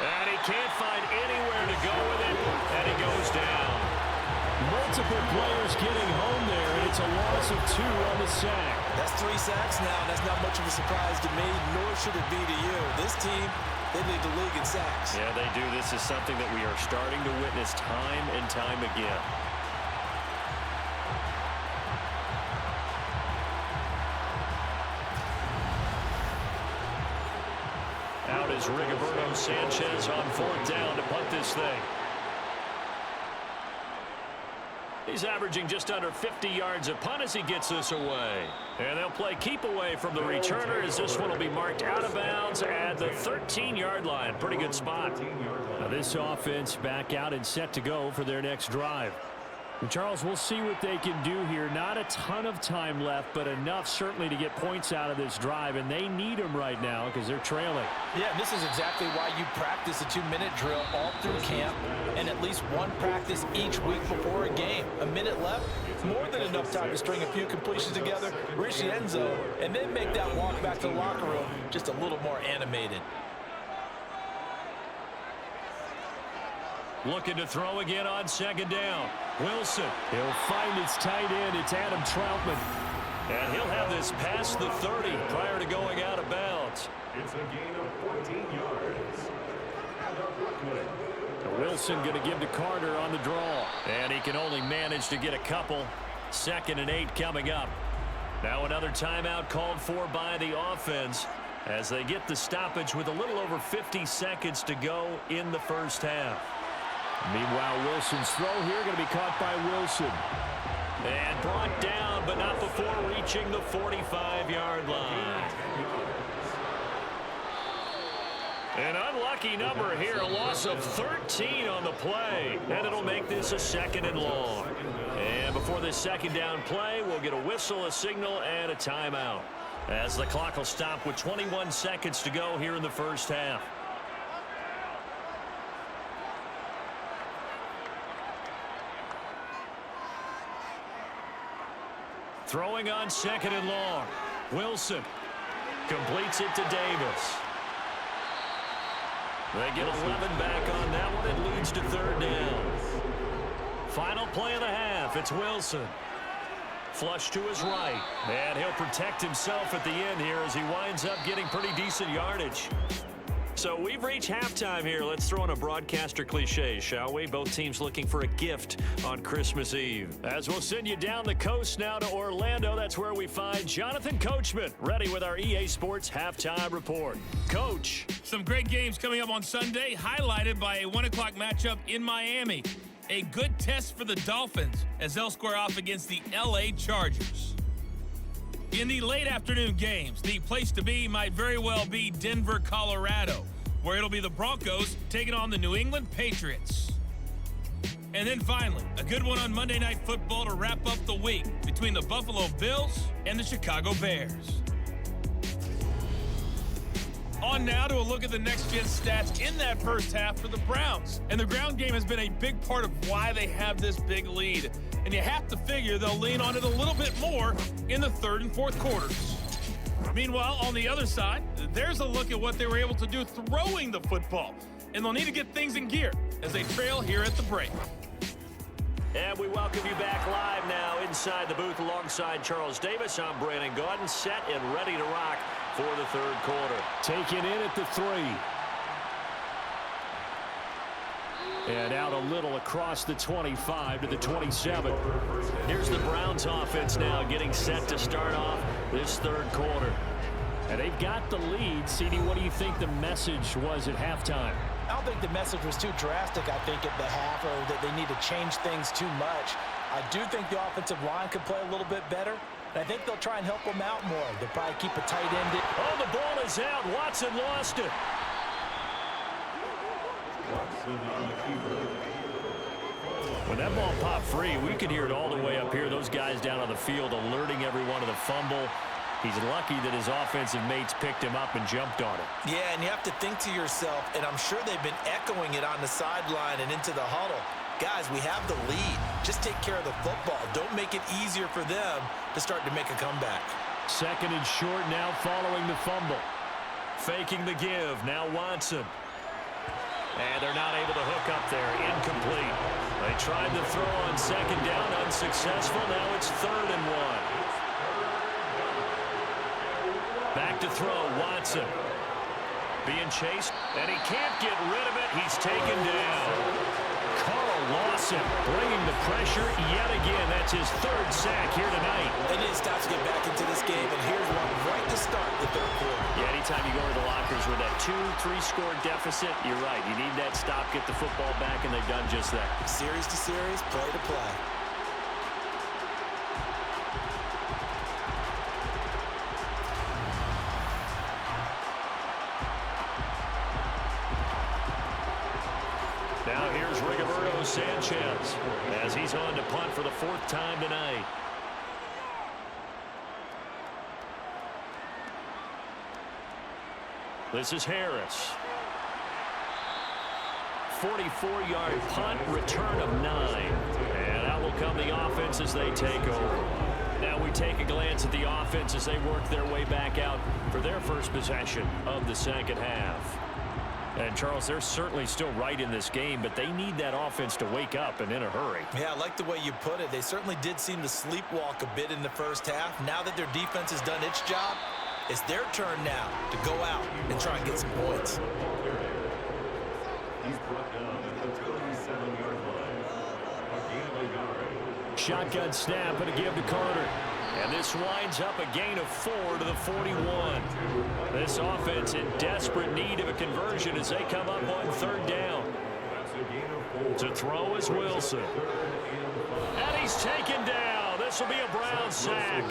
And he can't find anywhere to go with it, and he goes down. Multiple players getting home there, and it's a loss of 2 on the sack. That's 3 sacks now, and that's not much of a surprise to me, nor should it be to you. This team, they lead the league in sacks. Yeah, they do. This is something that we are starting to witness time and time again. Out is Rigoberto Sanchez on 4th down to punt this thing. He's averaging just under 50 yards a punt as he gets this away. And they'll play keep away from the returner as this one will be marked out of bounds at the 13-yard line. Pretty good spot. Now this offense back out and set to go for their next drive. And Charles, we'll see what they can do here. Not a ton of time left, but enough certainly to get points out of this drive, and they need them right now because they're trailing. Yeah, and this is exactly why you practice a 2-minute drill all through camp and at least one practice each week before a game. A minute left, more than enough time to string a few completions together, reach the end zone, and then make that walk back to the locker room just a little more animated. Looking to throw again on 2nd down. Wilson. He'll find his tight end. It's Adam Troutman. And he'll have this past the 30 prior to going out of bounds. It's a gain of 14 yards. Wilson going to give to Carter on the draw. And he can only manage to get a couple. 2nd and 8 coming up. Now another timeout called for by the offense as they get the stoppage with a little over 50 seconds to go in the first half. Meanwhile, Wilson's throw here going to be caught by Wilson. And brought down, but not before reaching the 45-yard line. An unlucky number here, a loss of 13 on the play. And it'll make this a 2nd and long. And before this 2nd down play, we'll get a whistle, a signal, and a timeout. As the clock will stop with 21 seconds to go here in the first half. Throwing on 2nd and long. Wilson completes it to Davis. They get 11 back on that one. It leads to 3rd down. Final play of the half. It's Wilson. Flush to his right. And he'll protect himself at the end here as he winds up getting pretty decent yardage. So we've reached halftime here. Let's throw in a broadcaster cliche, shall we? Both teams looking for a gift on Christmas Eve. As we'll send you down the coast now to Orlando, that's where we find Jonathan Coachman, ready with our EA Sports Halftime Report. Coach. Some great games coming up on Sunday, highlighted by a 1 o'clock matchup in Miami. A good test for the Dolphins as they'll square off against the LA Chargers. In the late afternoon games, the place to be might very well be Denver, Colorado, where it'll be the Broncos taking on the New England Patriots. And then finally, a good one on Monday Night Football to wrap up the week between the Buffalo Bills and the Chicago Bears. on now to a look at the next-gen stats in that first half for the Browns. And the ground game has been a big part of why they have this big lead. And you have to figure they'll lean on it a little bit more in the third and fourth quarters. Meanwhile, on the other side, there's a look at what they were able to do throwing the football. And they'll need to get things in gear as they trail here at the break. And we welcome you back live now inside the booth alongside Charles Davis. I'm Brandon Gaudin, set and ready to rock for the third quarter. Taken in at the 3. And out a little across the 25 to the 27. Here's the Browns offense now getting set to start off this third quarter. And they've got the lead. CD, what do you think the message was at halftime? I don't think the message was too drastic, I think, at the half, or that they need to change things too much. I do think the offensive line could play a little bit better, and I think they'll try and help them out more. They'll probably keep a tight end. Oh, the ball is out. Watson lost it. When that ball popped free, we could hear it all the way up here. Those guys down on the field alerting everyone of the fumble. He's lucky that his offensive mates picked him up and jumped on it. Yeah, and you have to think to yourself, and I'm sure they've been echoing it on the sideline and into the huddle. Guys, we have the lead. Just take care of the football. Don't make it easier for them to start to make a comeback. Second and short now following the fumble. Faking the give. Now Watson. And they're not able to hook up there. Incomplete. They tried to throw on second down. Unsuccessful. Now it's 3rd and 1. Back to throw, Watson. Being chased, and he can't get rid of it. He's taken down. Carl Lawson bringing the pressure yet again. That's his 3rd sack here tonight. They need to stop to get back into this game, and here's one right to start the third quarter. Yeah, anytime you go to the lockers with that 2-3 score deficit, you're right. You need that stop, get the football back, and they've done just that. Series to series, play to play. Now here's Rigoberto Sanchez as he's on to punt for the 4th time tonight. This is Harris. 44-yard punt, return of 9. And out will come the offense as they take over. Now we take a glance at the offense as they work their way back out for their first possession of the second half. And, Charles, they're certainly still right in this game, but they need that offense to wake up and in a hurry. Yeah, I like the way you put it. They certainly did seem to sleepwalk a bit in the first half. Now that their defense has done its job, it's their turn now to go out and try and get some points. He's brought down at the 37-yard line. Shotgun snap and a give to Carter. And this winds up a gain of 4 to the 41. This offense in desperate need of a conversion as they come up on 3rd down. To throw is Wilson. And he's taken down. This will be a Brown sack.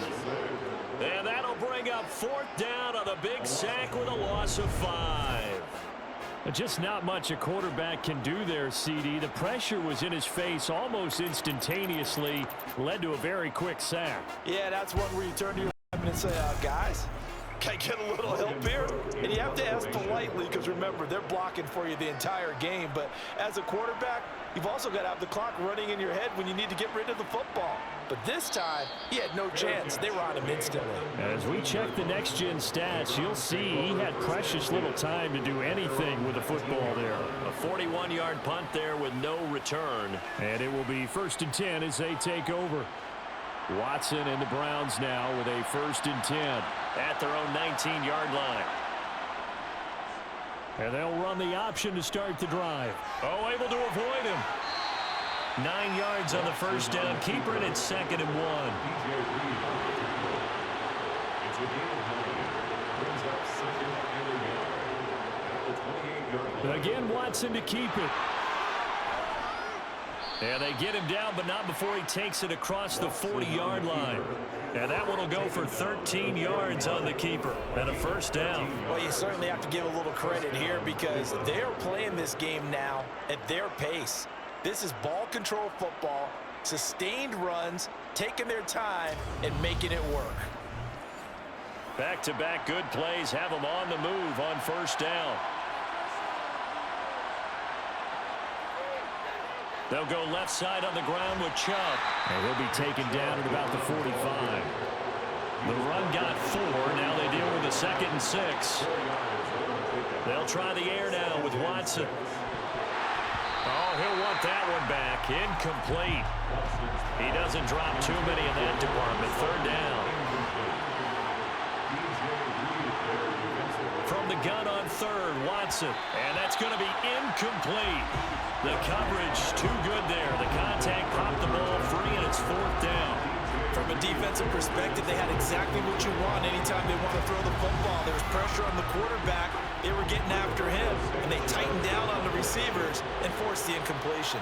And that'll bring up 4th down on a big sack with a loss of 5. Just not much a quarterback can do there, CD. The pressure was in his face almost instantaneously, led to a very quick sack. Yeah, that's one where you turn to your and say, guys, can I get a little help here? And you have to ask politely because, remember, they're blocking for you the entire game. But as a quarterback, you've also got to have the clock running in your head when you need to get rid of the football. But this time, he had no chance. They were on him instantly. As we check the next-gen stats, you'll see he had precious little time to do anything with the football there. A 41-yard punt there with no return. And it will be 1st and 10 as they take over. Watson and the Browns now with a 1st and 10. At their own 19-yard line. And they'll run the option to start the drive. Oh, able to avoid him. 9 yards on the first down. Keeper it at 2nd and 1. Again, Watson to keep it. And they get him down, but not before he takes it across the 40-yard line. And that one will go for 13 yards on the keeper and a 1st down. Well, you certainly have to give a little credit here because they're playing this game now at their pace. This is ball control football, sustained runs, taking their time, and making it work. Back-to-back good plays have them on the move on first down. They'll go left side on the ground with Chubb. And he'll be taken down at about the 45. The run got 4. Now they deal with a 2nd and 6. They'll try the air now with Watson. Oh, he'll want that one back. Incomplete. He doesn't drop too many in that department. 3rd down. From the gun on 3rd, Watson. And that's going to be incomplete. The coverage too good there. The contact popped the ball free, and it's 4th down. From a defensive perspective, they had exactly what you want anytime they want to throw the football. There was pressure on the quarterback. They were getting after him, and they tightened down on the receivers and forced the incompletion.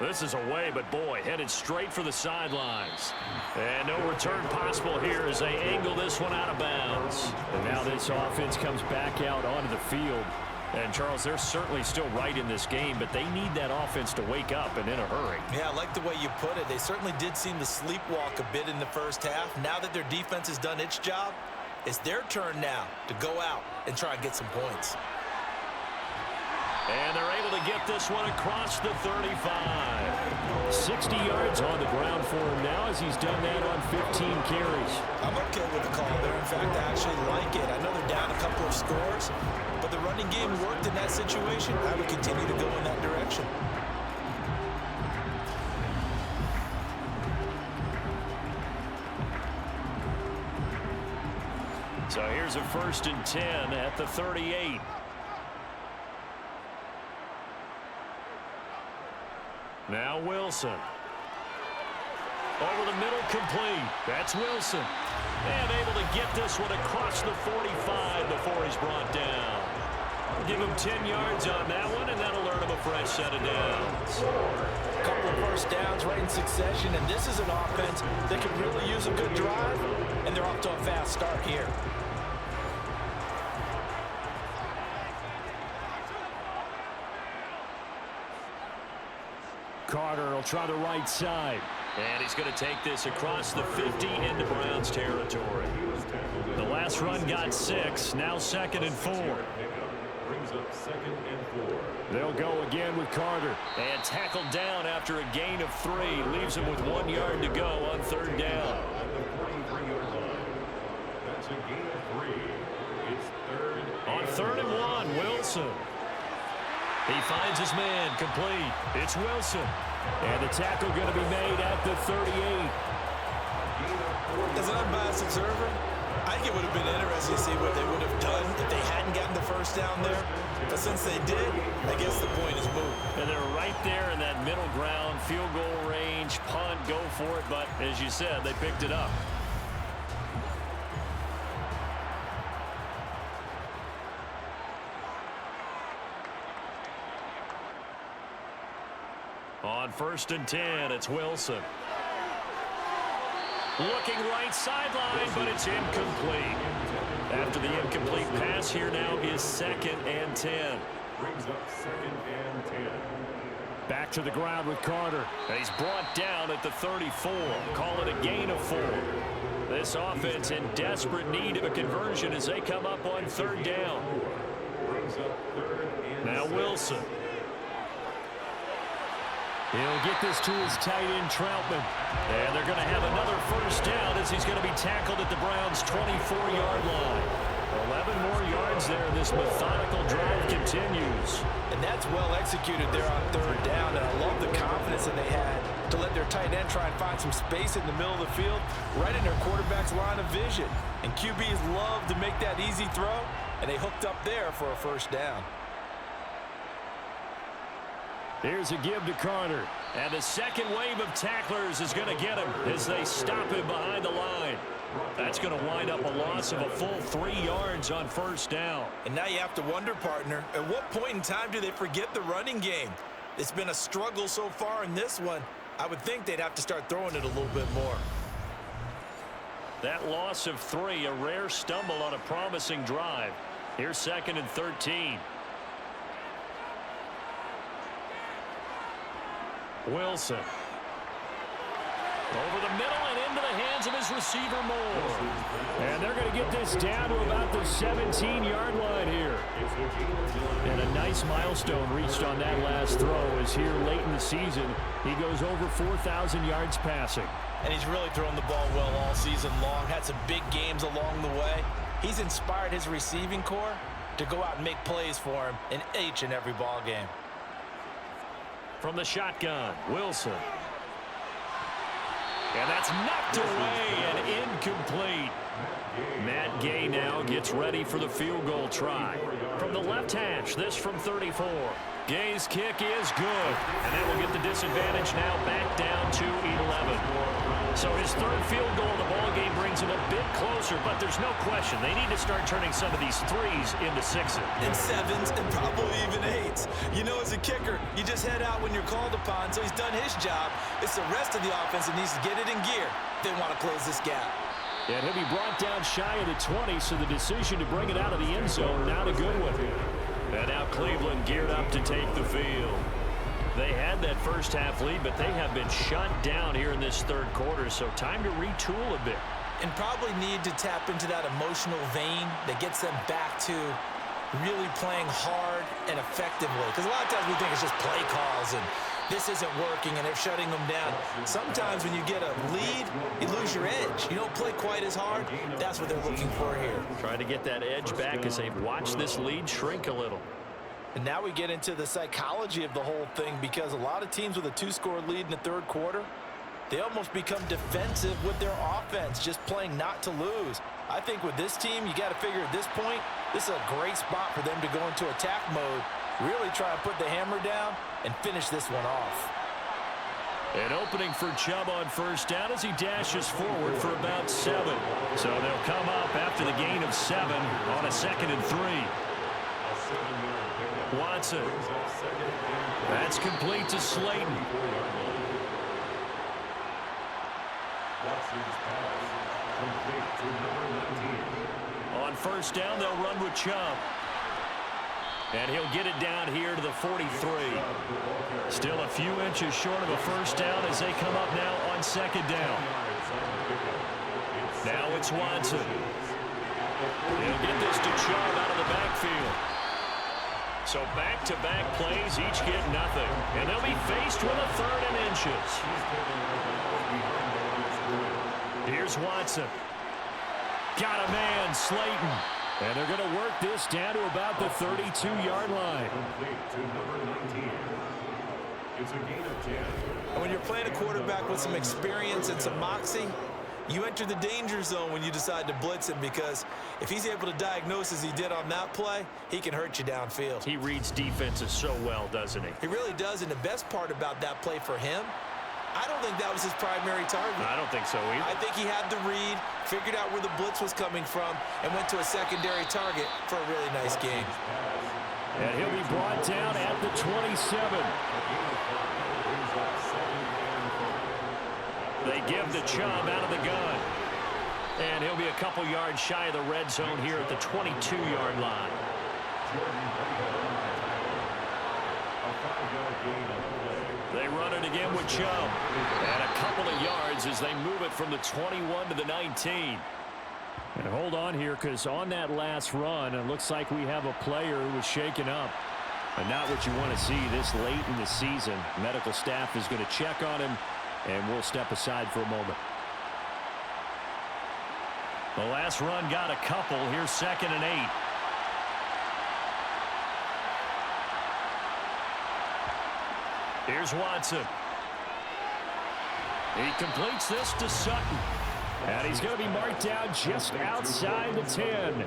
This is away, but boy, headed straight for the sidelines. And no return possible here as they angle this one out of bounds. And now this offense comes back out onto the field. And, Charles, they're certainly still right in this game, but they need that offense to wake up and in a hurry. Yeah, I like the way you put it. They certainly did seem to sleepwalk a bit in the first half. Now that their defense has done its job, it's their turn now to go out and try and get some points. And they're able to get this one across the 35. 60 yards on the ground for him now as he's done that on 15 carries. I'm okay with the call there. In fact, I actually like it. I know they're down a couple of scores, but the running game worked in that situation. I would continue to go in that direction. So here's a 1st and 10 at the 38. Now Wilson. Over the middle, complete. That's Wilson. And able to get this one across the 45 before he's brought down. Give him 10 yards on that one, and that'll earn him a fresh set of downs. A couple of first downs right in succession, and this is an offense that could really use a good drive, and they're off to a fast start here. Carter will try the right side. And he's going to take this across the 50 into Browns territory. The last run got 6, now 2nd and 4. Brings up 2nd and 4. They'll go again with Carter. And tackled down after a gain of 3. Leaves him with 1 yard to go on 3rd down. At the 43-yard line. That's a gain of 3. It's 3rd. On 3rd and 1, Wilson. He finds his man, complete. It's Wilson. And the tackle going to be made at the 38. As an unbiased observer, I think it would have been interesting to see what they would have done if they hadn't gotten the first down there. But since they did, I guess the point is moot. And they're right there in that middle ground, field goal range, punt, go for it. But as you said, they picked it up. On 1st and 10, it's Wilson. Looking right sideline, but it's incomplete. After the incomplete pass, here now is 2nd and 10. Brings up 2nd and 10. Back to the ground with Carter. And he's brought down at the 34. Call it a gain of 4. This offense in desperate need of a conversion as they come up on 3rd down. Brings up 3rd and now 6. Wilson. He'll get this to his tight end, Troutman. And they're going to have another first down as he's going to be tackled at the Browns' 24-yard line. 11 more yards there. This methodical drive continues. And that's well executed there on 3rd down. And I love the confidence that they had to let their tight end try and find some space in the middle of the field, right in their quarterback's line of vision. And QBs love to make that easy throw, and they hooked up there for a first down. Here's a give to Carter. And the second wave of tacklers is going to get him as they stop him behind the line. That's going to wind up a loss of a full 3 yards on first down. And now you have to wonder, partner, at what point in time do they forget the running game? It's been a struggle so far in this one. I would think they'd have to start throwing it a little bit more. That loss of 3, a rare stumble on a promising drive. Here's 2nd and 13. Wilson. Over the middle and into the hands of his his receiver Moore. And they're going to get this down to about the 17-yard line here. And a nice milestone reached on that last throw as here late in the season, he goes over 4,000 yards passing. And he's really thrown the ball well all season long. Had some big games along the way. He's inspired his receiving corps to go out and make plays for him in each and every ball game. From the shotgun, Wilson. And that's knocked away and incomplete. Matt Gay now gets ready for the field goal try. From the left hash, this from 34. Gay's kick is good. And that will get the disadvantage now back down to 11. So his third field goal of the ball game brings him a bit closer, but there's no question they need to start turning some of these threes into sixes. And sevens and probably even eights. You know, as a kicker, you just head out when you're called upon, so he's done his job. It's the rest of the offense that needs to get it in gear. They want to close this gap. And he'll be brought down shy of the 20, so the decision to bring it out of the end zone, not a good one. And now Cleveland geared up to take the field. They had that first half lead, but they have been shut down here in this third quarter, so time to retool a bit. And probably need to tap into that emotional vein that gets them back to really playing hard and effectively. Because a lot of times we think it's just play calls and this isn't working and they're shutting them down. Sometimes when you get a lead, you lose your edge. You don't play quite as hard. That's what they're looking for here. Trying to get that edge back as they've watched this lead shrink a little. And now we get into the psychology of the whole thing, because a lot of teams with a two-score lead in the third quarter, they almost become defensive with their offense, just playing not to lose. I think with this team, you got to figure at this point, this is a great spot for them to go into attack mode, really try to put the hammer down and finish this one off. An opening for Chubb on first down as he dashes forward for about 7. So they'll come up after the gain of 7 on a 2nd and 3. Watson. That's complete to Slayton. On first down, they'll run with Chubb. And he'll get it down here to the 43. Still a few inches short of a first down as they come up now on 2nd down. Now it's Watson. He'll get this to Chubb out of the backfield. So back-to-back plays, each get nothing. And they'll be faced with a 3rd and inches. Here's Watson. Got a man, Slayton. And they're going to work this down to about the 32-yard line. And when you're playing a quarterback with some experience and some moxie, you enter the danger zone when you decide to blitz him, because if he's able to diagnose as he did on that play, he can hurt you downfield. He reads defenses so well, doesn't he? He really does, and the best part about that play for him, I don't think that was his primary target. I don't think so either. I think he had the read, figured out where the blitz was coming from, and went to a secondary target for a really nice game. And he'll be brought down at the 27. They give the Chubb out of the gun. And he'll be a couple yards shy of the red zone here at the 22-yard line. They run it again with Chubb. And a couple of yards as they move it from the 21 to the 19. And hold on here, because on that last run, it looks like we have a player who was shaken up. And not what you want to see this late in the season. Medical staff is going to check on him, and we'll step aside for a moment. The last run got a couple. Here's 2nd and 8. Here's Watson. He completes this to Sutton. And he's going to be marked down just outside the 10.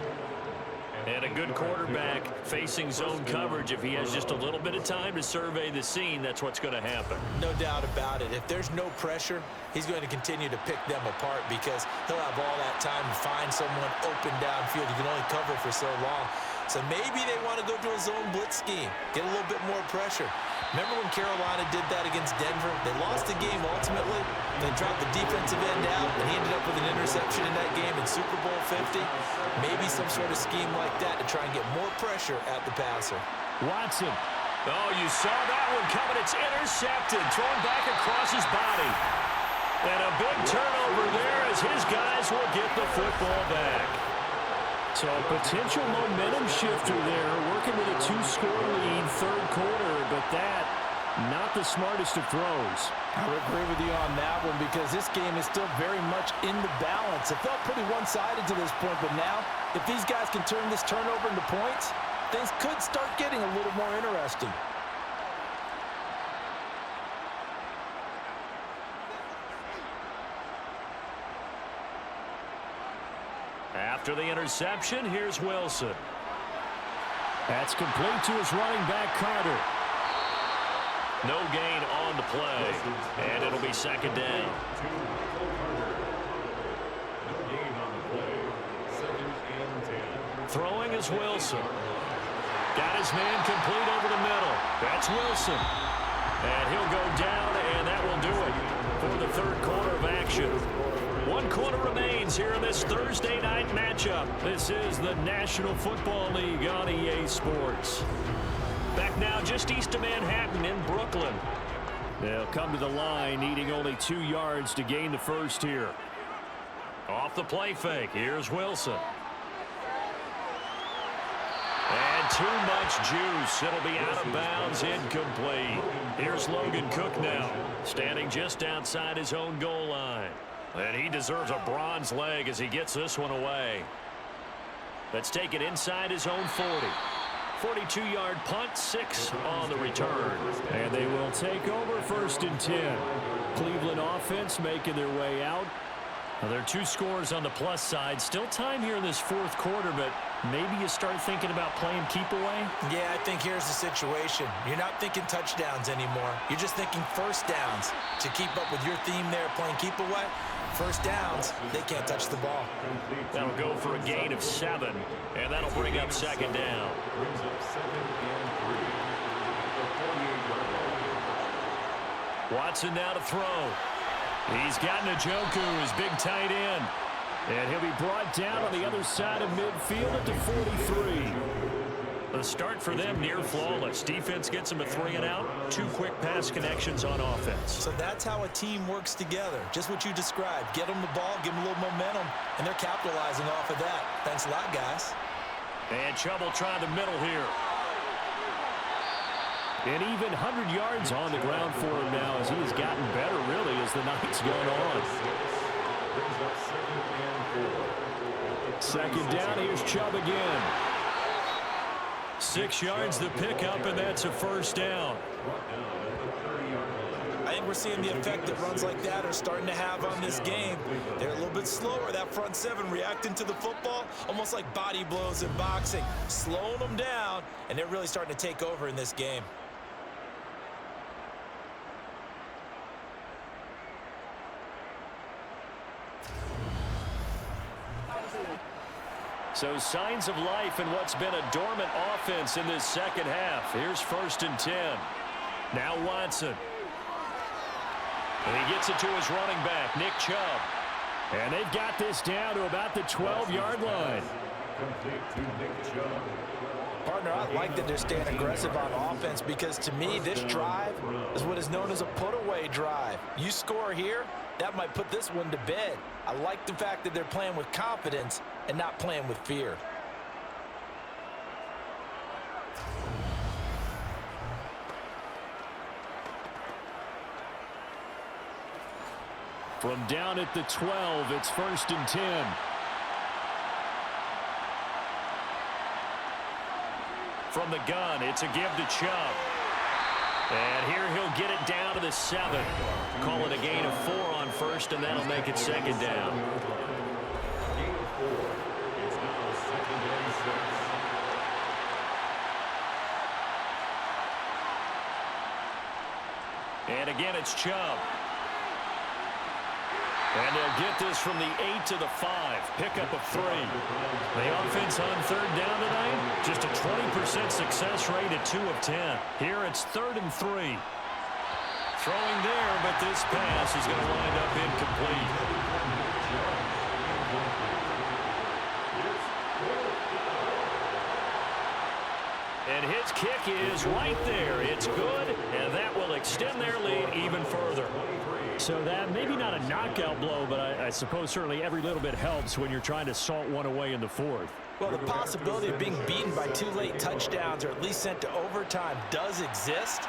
And a good quarterback facing zone coverage. If he has just a little bit of time to survey the scene, that's what's going to happen. No doubt about it. If there's no pressure, he's going to continue to pick them apart, because he'll have all that time to find someone open downfield. You can only cover for so long. So maybe they want to go to a zone blitz scheme, get a little bit more pressure. Remember when Carolina did that against Denver? They lost the game ultimately. They dropped the defensive end out, and he ended up with an interception in that game in Super Bowl 50. Maybe some sort of scheme like that to try and get more pressure at the passer. Watson. Oh, you saw that one coming. It's intercepted, thrown back across his body. And a big turnover there as his guys will get the football back. So a potential momentum shifter there, working with a 2-score lead, third quarter, but that, not the smartest of throws. I would agree with you on that one because this game is still very much in the balance. It felt pretty one-sided to this point, but now, if these guys can turn this turnover into points, things could start getting a little more interesting. After the interception, here's Wilson. That's complete to his running back, Carter. No gain on the play, and it'll be second down. Throwing is Wilson. Got his man complete over the middle. That's Wilson. And he'll go down, and that will do it for the third quarter of action. 1 quarter remains here in this Thursday night matchup. This is the National Football League on EA Sports. Back now just east of Manhattan in Brooklyn. They'll come to the line needing only 2 yards to gain the first here. Off the play fake, here's Wilson. And too much juice. It'll be out of bounds, incomplete. Here's Logan Cook now, standing just outside his own goal line. And he deserves a bronze leg as he gets this one away. Let's take it inside his own 40. 42-yard punt, 6 on the return. And they will take over 1st and 10. Cleveland offense making their way out. Now, there are 2 scores on the plus side. Still time here in this 4th quarter, but maybe you start thinking about playing keep away? Yeah, I think here's the situation. You're not thinking touchdowns anymore. You're just thinking first downs. To keep up with your theme there, playing keep away, first downs, they can't touch the ball. That'll go for a gain of 7, and that'll bring up second down. Watson now to throw. He's got Njoku, his big tight end. And he'll be brought down on the other side of midfield at the 43. The start for them near flawless. Defense gets them a 3 and out. 2 quick pass connections on offense. So that's how a team works together. Just what you described. Get them the ball, give them a little momentum, and they're capitalizing off of that. Thanks a lot, guys. And Chubb will try the middle here. And even 100 yards on the ground for him now as he has gotten better, really, as the night's gone on. Second down, here's Chubb again. 6 yards the pickup, and that's a first down. I think we're seeing the effect that runs like that are starting to have on this game. They're a little bit slower, that front 7 reacting to the football, almost like body blows in boxing, slowing them down, and they're really starting to take over in this game. So signs of life in what's been a dormant offense in this second half. Here's 1st and 10. Now Watson. And he gets it to his running back, Nick Chubb. And they've got this down to about the 12-yard line. Partner, I like that they're staying aggressive on offense because to me, this drive is what is known as a put-away drive. You score here, that might put this one to bed. I like the fact that they're playing with confidence and not playing with fear. From down at the 12, it's 1st and 10. From the gun, it's a give to Chubb. And here he'll get it down to the 7. Call it a gain of 4 on 1st, and that'll make it second down. And again, it's Chubb. And they'll get this from the 8 to the 5. Pickup of 3. The offense on 3rd down tonight, just a 20% success rate at 2 of 10. Here it's 3rd and 3. Throwing there, but this pass is going to wind up incomplete. And his kick is right there. It's good, and that will extend their lead even further. So that maybe not a knockout blow, but I suppose certainly every little bit helps when you're trying to salt one away in the fourth. Well, the possibility of being beaten by 2 late touchdowns or at least sent to overtime does exist,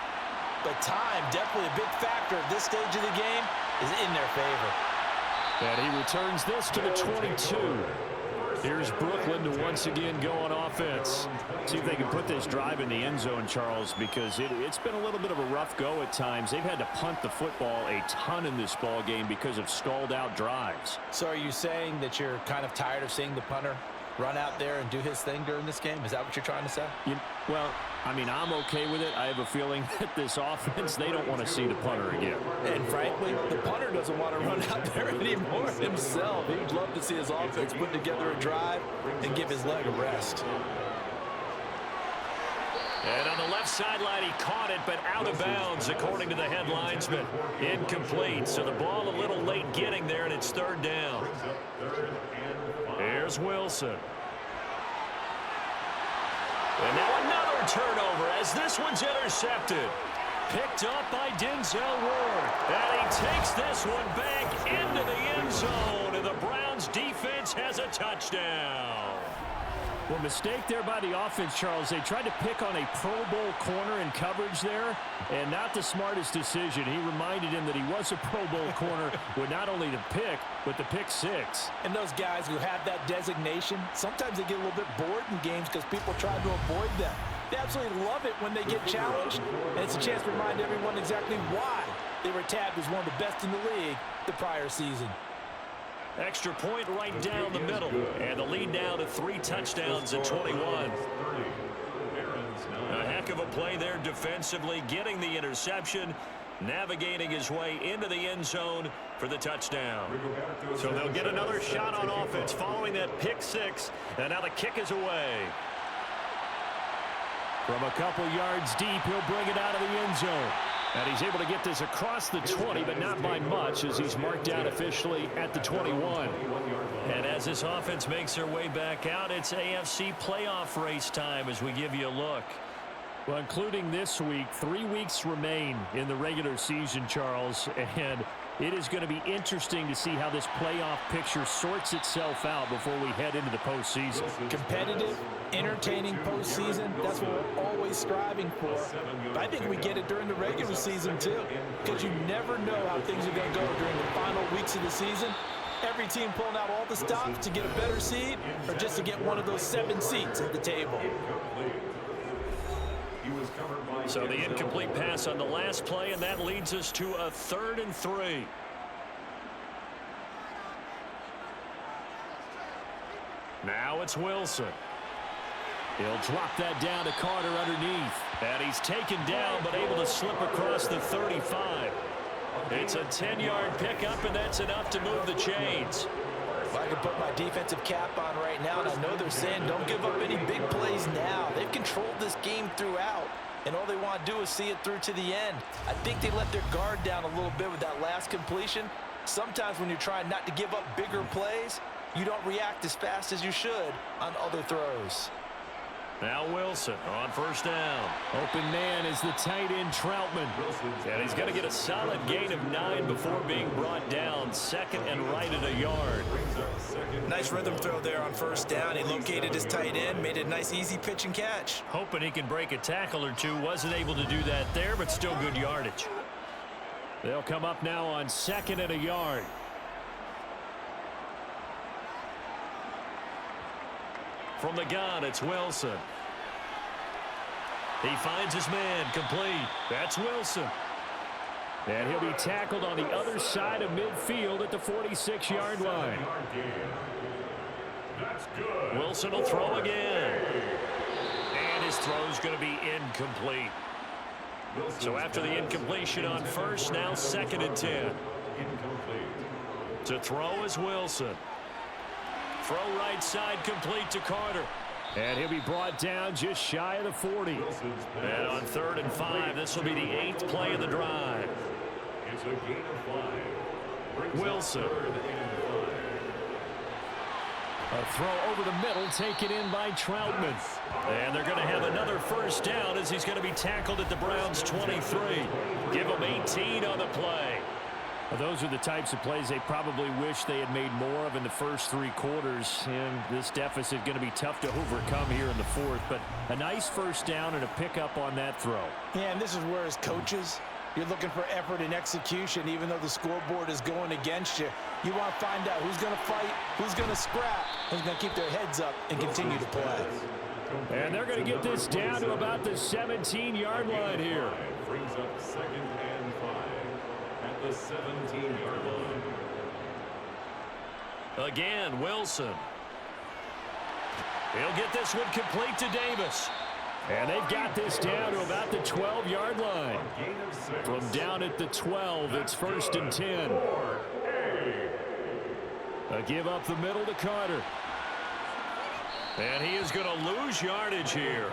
but time, definitely a big factor at this stage of the game, is in their favor. And he returns this to the 22. Here's Brooklyn to once again go on offense. See if they can put this drive in the end zone, Charles, because it's been a little bit of a rough go at times. They've had to punt the football a ton in this ball game because of stalled out drives. So are you saying that you're kind of tired of seeing the punter run out there and do his thing during this game? Is that what you're trying to say? Well, I mean, I'm okay with it. I have a feeling that this offense, they don't want to see the punter again. And frankly, the punter doesn't want to run out there anymore himself. He'd love to see his offense put together a drive and give his leg a rest. And on the left sideline, he caught it, but out of bounds, according to the head linesman. Incomplete, so the ball a little late getting there, and it's 3rd down. Here's Wilson. And now another turnover as this one's intercepted. Picked up by Denzel Ward. And he takes this one back into the end zone, and the Browns defense has a touchdown. Well, mistake there by the offense, Charles. They tried to pick on a Pro Bowl corner in coverage there, and not the smartest decision. He reminded him that he was a Pro Bowl corner with not only the pick, but the pick 6. And those guys who have that designation, sometimes they get a little bit bored in games because people try to avoid them. They absolutely love it when they get challenged, and it's a chance to remind everyone exactly why they were tabbed as one of the best in the league the prior season. Extra point right down the middle. And the lead now to 3 touchdowns at 21. A heck of a play there defensively, getting the interception, navigating his way into the end zone for the touchdown. So they'll get another shot on offense following that pick 6. And now the kick is away. From a couple yards deep, he'll bring it out of the end zone. And he's able to get this across the 20, but not by much, as he's marked down officially at the 21. And as this offense makes their way back out, it's AFC playoff race time as we give you a look. Well, including this week, 3 weeks remain in the regular season, Charles, and it is going to be interesting to see how this playoff picture sorts itself out before we head into the postseason. Competitive, entertaining postseason, that's what we're always striving for. But I think we get it during the regular season, too, because you never know how things are going to go during the final weeks of the season. Every team pulling out all the stops to get a better seed or just to get one of those 7 seats at the table. So the incomplete pass on the last play, and that leads us to a 3rd and 3. Now it's Wilson. He'll drop that down to Carter underneath. And he's taken down, but able to slip across the 35. It's a 10-yard pickup, and that's enough to move the chains. If I could put my defensive cap on right now, and I know they're saying don't give up any big plays now. They've controlled this game throughout, and all they want to do is see it through to the end. I think they let their guard down a little bit with that last completion. Sometimes when you're trying not to give up bigger plays, you don't react as fast as you should on other throws. Now Wilson on 1st down. Open man is the tight end Troutman. And he's going to get a solid gain of 9 before being brought down. 2nd and right at a yard. Nice rhythm throw there on 1st down. He located his tight end, made it a nice easy pitch and catch. Hoping he can break a tackle or two. Wasn't able to do that there, but still good yardage. They'll come up now on 2nd and a yard. From the gun, it's Wilson. He finds his man, complete. That's Wilson. And he'll be tackled on the other side of midfield at the 46-yard line. Wilson will throw again. And his throw's going to be incomplete. So after the incompletion on 1st, now 2nd and 10. To throw is Wilson. Throw right side complete to Carter. And he'll be brought down just shy of the 40. And on 3rd and 5, this will be the 8th play of the drive. It's a gain of 5. Wilson. A throw over the middle taken in by Troutman. And they're going to have another first down as he's going to be tackled at the Browns' 23. Give him 18 on the play. Well, those are the types of plays they probably wish they had made more of in the first 3 quarters. And this deficit going to be tough to overcome here in the fourth. But a nice first down and a pickup on that throw. Yeah, and this is where as coaches, you're looking for effort and execution, even though the scoreboard is going against you. You want to find out who's going to fight, who's going to scrap, who's going to keep their heads up and continue to play. And they're going to get this down to about the 17-yard line here. Brings up 2nd and 5 at the 17-yard line. Again, Wilson. He'll get this one complete to Davis. And they've got this down to about the 12-yard line. From down at the 12, it's 1st and 10. A give up the middle to Carter. And he is going to lose yardage here.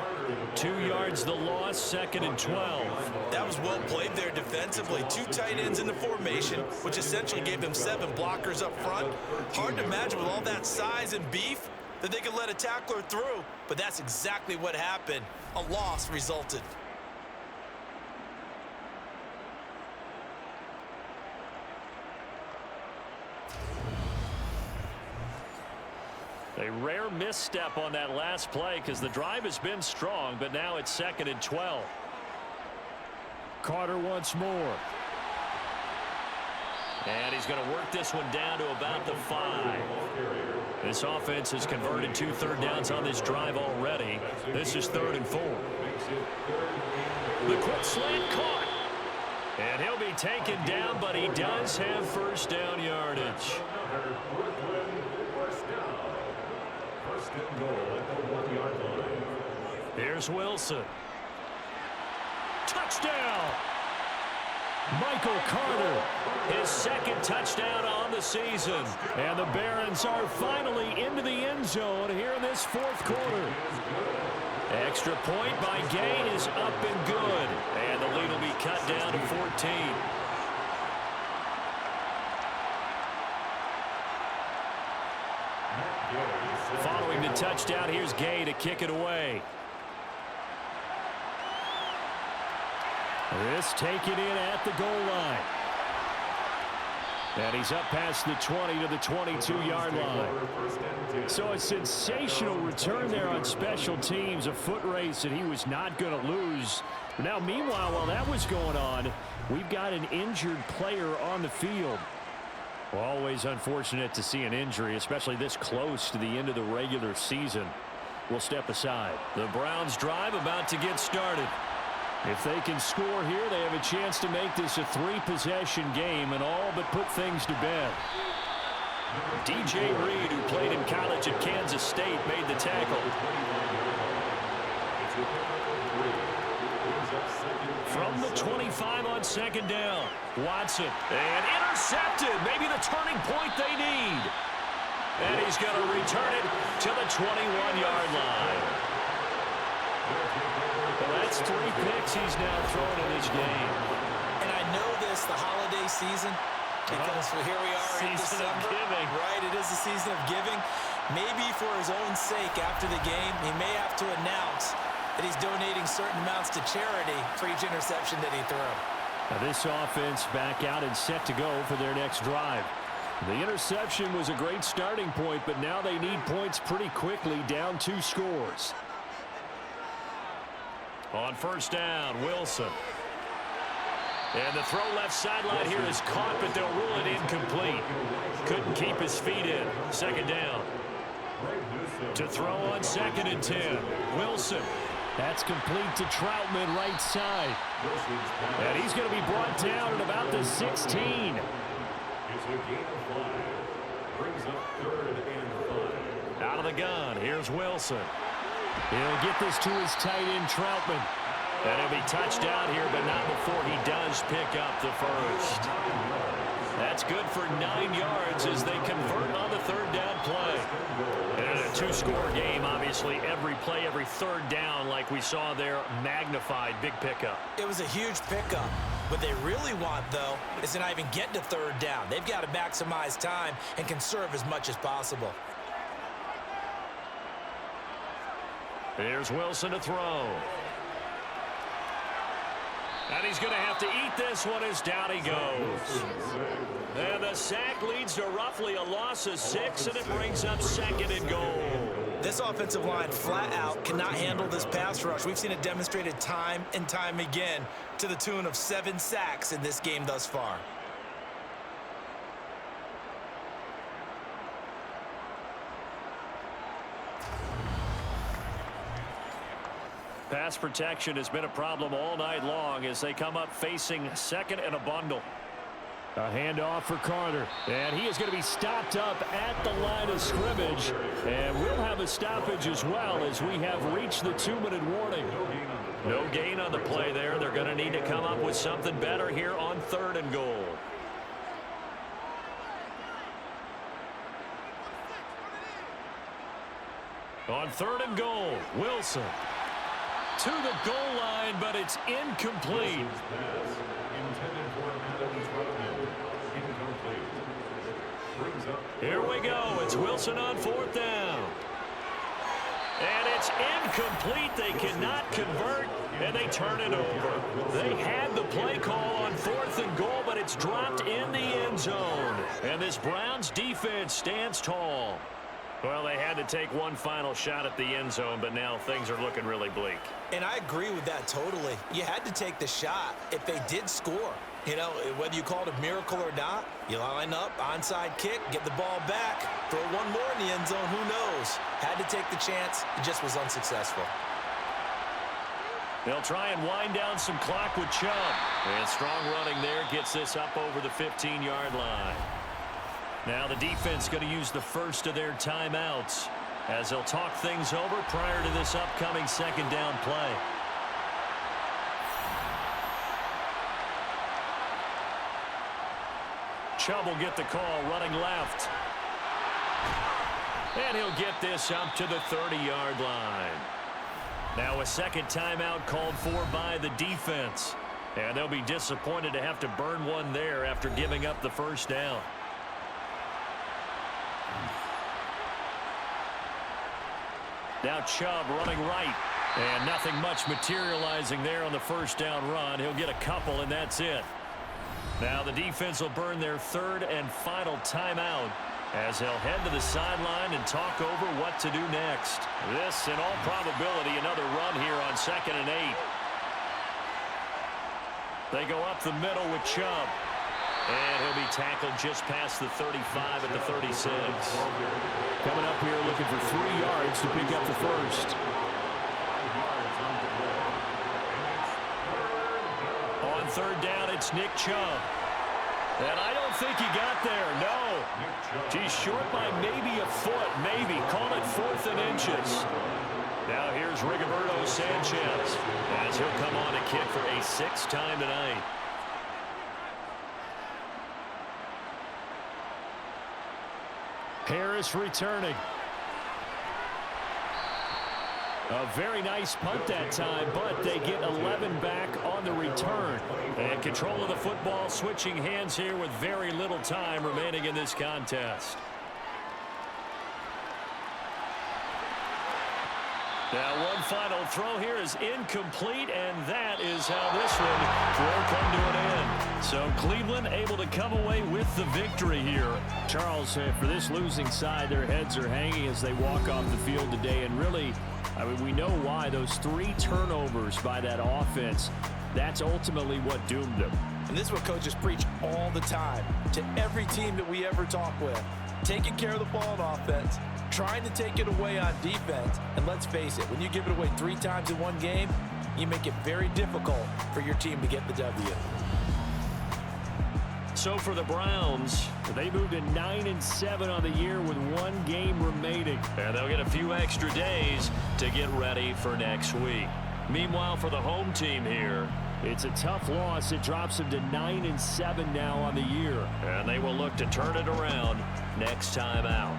2 yards the loss, 2nd and 12. That was well played there defensively. 2 tight ends in the formation, which essentially gave them 7 blockers up front. Hard to imagine with all that size and beef that they could let a tackler through, but that's exactly what happened. A loss resulted. A rare misstep on that last play because the drive has been strong, but now it's 2nd and 12. Carter once more. And he's going to work this one down to about the 5. This offense has converted 2 third downs on this drive already. This is 3rd and 4. The quick slant caught. And he'll be taken down, but he does have first down yardage. Here's Wilson. Touchdown! Michael Carter, his 2nd touchdown on the season. And the Barons are finally into the end zone here in this 4th quarter. Extra point by Gain is up and good. And the lead will be cut down to 14. Following the touchdown, here's Gay to kick it away. This taken in at the goal line. And he's up past the 20 to the 22-yard line. So a sensational return there on special teams, a foot race that he was not going to lose. Now, meanwhile, while that was going on, we've got an injured player on the field. Always unfortunate to see an injury, especially this close to the end of the regular season. We'll step aside. The Browns drive about to get started. If they can score here, they have a chance to make this a 3-possession game and all but put things to bed. DJ Reed, who played in college at Kansas State, made the tackle. From the 25 on 2nd down, Watson. And intercepted. Maybe the turning point they need. And he's going to return it to the 21-yard line. Well, that's 3 picks he's now thrown in this game. And I know this, the holiday season, because here we are in Season December. of giving. Right, it is the season of giving. Maybe for his own sake after the game, he may have to announce that he's donating certain amounts to charity for each interception that he threw. Now this offense back out and set to go for their next drive. The interception was a great starting point, but now they need points pretty quickly, down 2 scores. On 1st down, Wilson. And the throw left sideline here is caught, but they'll rule it incomplete. Couldn't keep his feet in. 2nd down. To throw on 2nd and 10. Wilson. That's complete to Troutman, right side. And he's going to be brought down at about the 16. It's a gain of 5. Brings up 3rd and 5. Out of the gun, here's Wilson. He'll get this to his tight end, Troutman. And he'll be touched out here, but not before he does pick up the first. That's good for 9 yards as they convert on the 3rd down play. And in a 2-score game, obviously, every play, every 3rd down, like we saw there, magnified, big pickup. It was a huge pickup. What they really want, though, is to not even get to 3rd down. They've got to maximize time and conserve as much as possible. Here's Wilson to throw. And he's going to have to eat this one as down he goes. And the sack leads to roughly a loss of 6, and it brings up 2nd and goal. This offensive line flat out cannot handle this pass rush. We've seen it demonstrated time and time again to the tune of 7 sacks in this game thus far. Pass protection has been a problem all night long as they come up facing 2nd and a bundle. A handoff for Carter. And he is going to be stopped up at the line of scrimmage. And we'll have a stoppage as well as we have reached the 2-minute warning. No gain on the play there. They're going to need to come up with something better here on 3rd and goal. On 3rd and goal, Wilson to the goal line, but it's incomplete. Here we go. It's Wilson on 4th down. And it's incomplete. They cannot convert, and they turn it over. They had the play call on 4th and goal, but it's dropped in the end zone. And this Browns defense stands tall. Well, they had to take one final shot at the end zone, but now things are looking really bleak. And I agree with that totally. You had to take the shot if they did score. You know, whether you call it a miracle or not, you line up, onside kick, get the ball back, throw one more in the end zone, who knows? Had to take the chance. It just was unsuccessful. They'll try and wind down some clock with Chubb. And strong running there gets this up over the 15-yard line. Now the defense going to use the first of their timeouts as they'll talk things over prior to this upcoming 2nd down play. Chubb will get the call running left. And he'll get this up to the 30-yard line. Now a 2nd timeout called for by the defense. And they'll be disappointed to have to burn one there after giving up the 1st down. Now Chubb running right. And nothing much materializing there on the 1st down run. He'll get a couple, and that's it. Now the defense will burn their 3rd and final timeout as they'll head to the sideline and talk over what to do next. This, in all probability, another run here on 2nd and 8. They go up the middle with Chubb. And he'll be tackled just past the 35 at the 36. Coming up here looking for 3 yards to pick up the 1st. On 3rd down, it's Nick Chubb. And I don't think he got there, no. He's short by maybe a foot, maybe. Call it 4th and inches. Now here's Rigoberto Sanchez as he'll come on to kick for a 6th time tonight. Harris returning. A very nice punt that time, but they get 11 back on the return. And control of the football switching hands here with very little time remaining in this contest. Now one final throw here is incomplete, and that is how this one will come to an end. So Cleveland able to come away with the victory here. Charles, for this losing side, their heads are hanging as they walk off the field today. And really, I mean, we know why. Those 3 turnovers by that offense, that's ultimately what doomed them. And this is what coaches preach all the time to every team that we ever talk with. Taking care of the ball on offense, trying to take it away on defense. And let's face it, when you give it away 3 times in one game, you make it very difficult for your team to get the W. So for the Browns, they moved to 9-7 on the year with 1 game remaining. And they'll get a few extra days to get ready for next week. Meanwhile, for the home team here, it's a tough loss. It drops them to 9-7 now on the year. And they will look to turn it around next time out.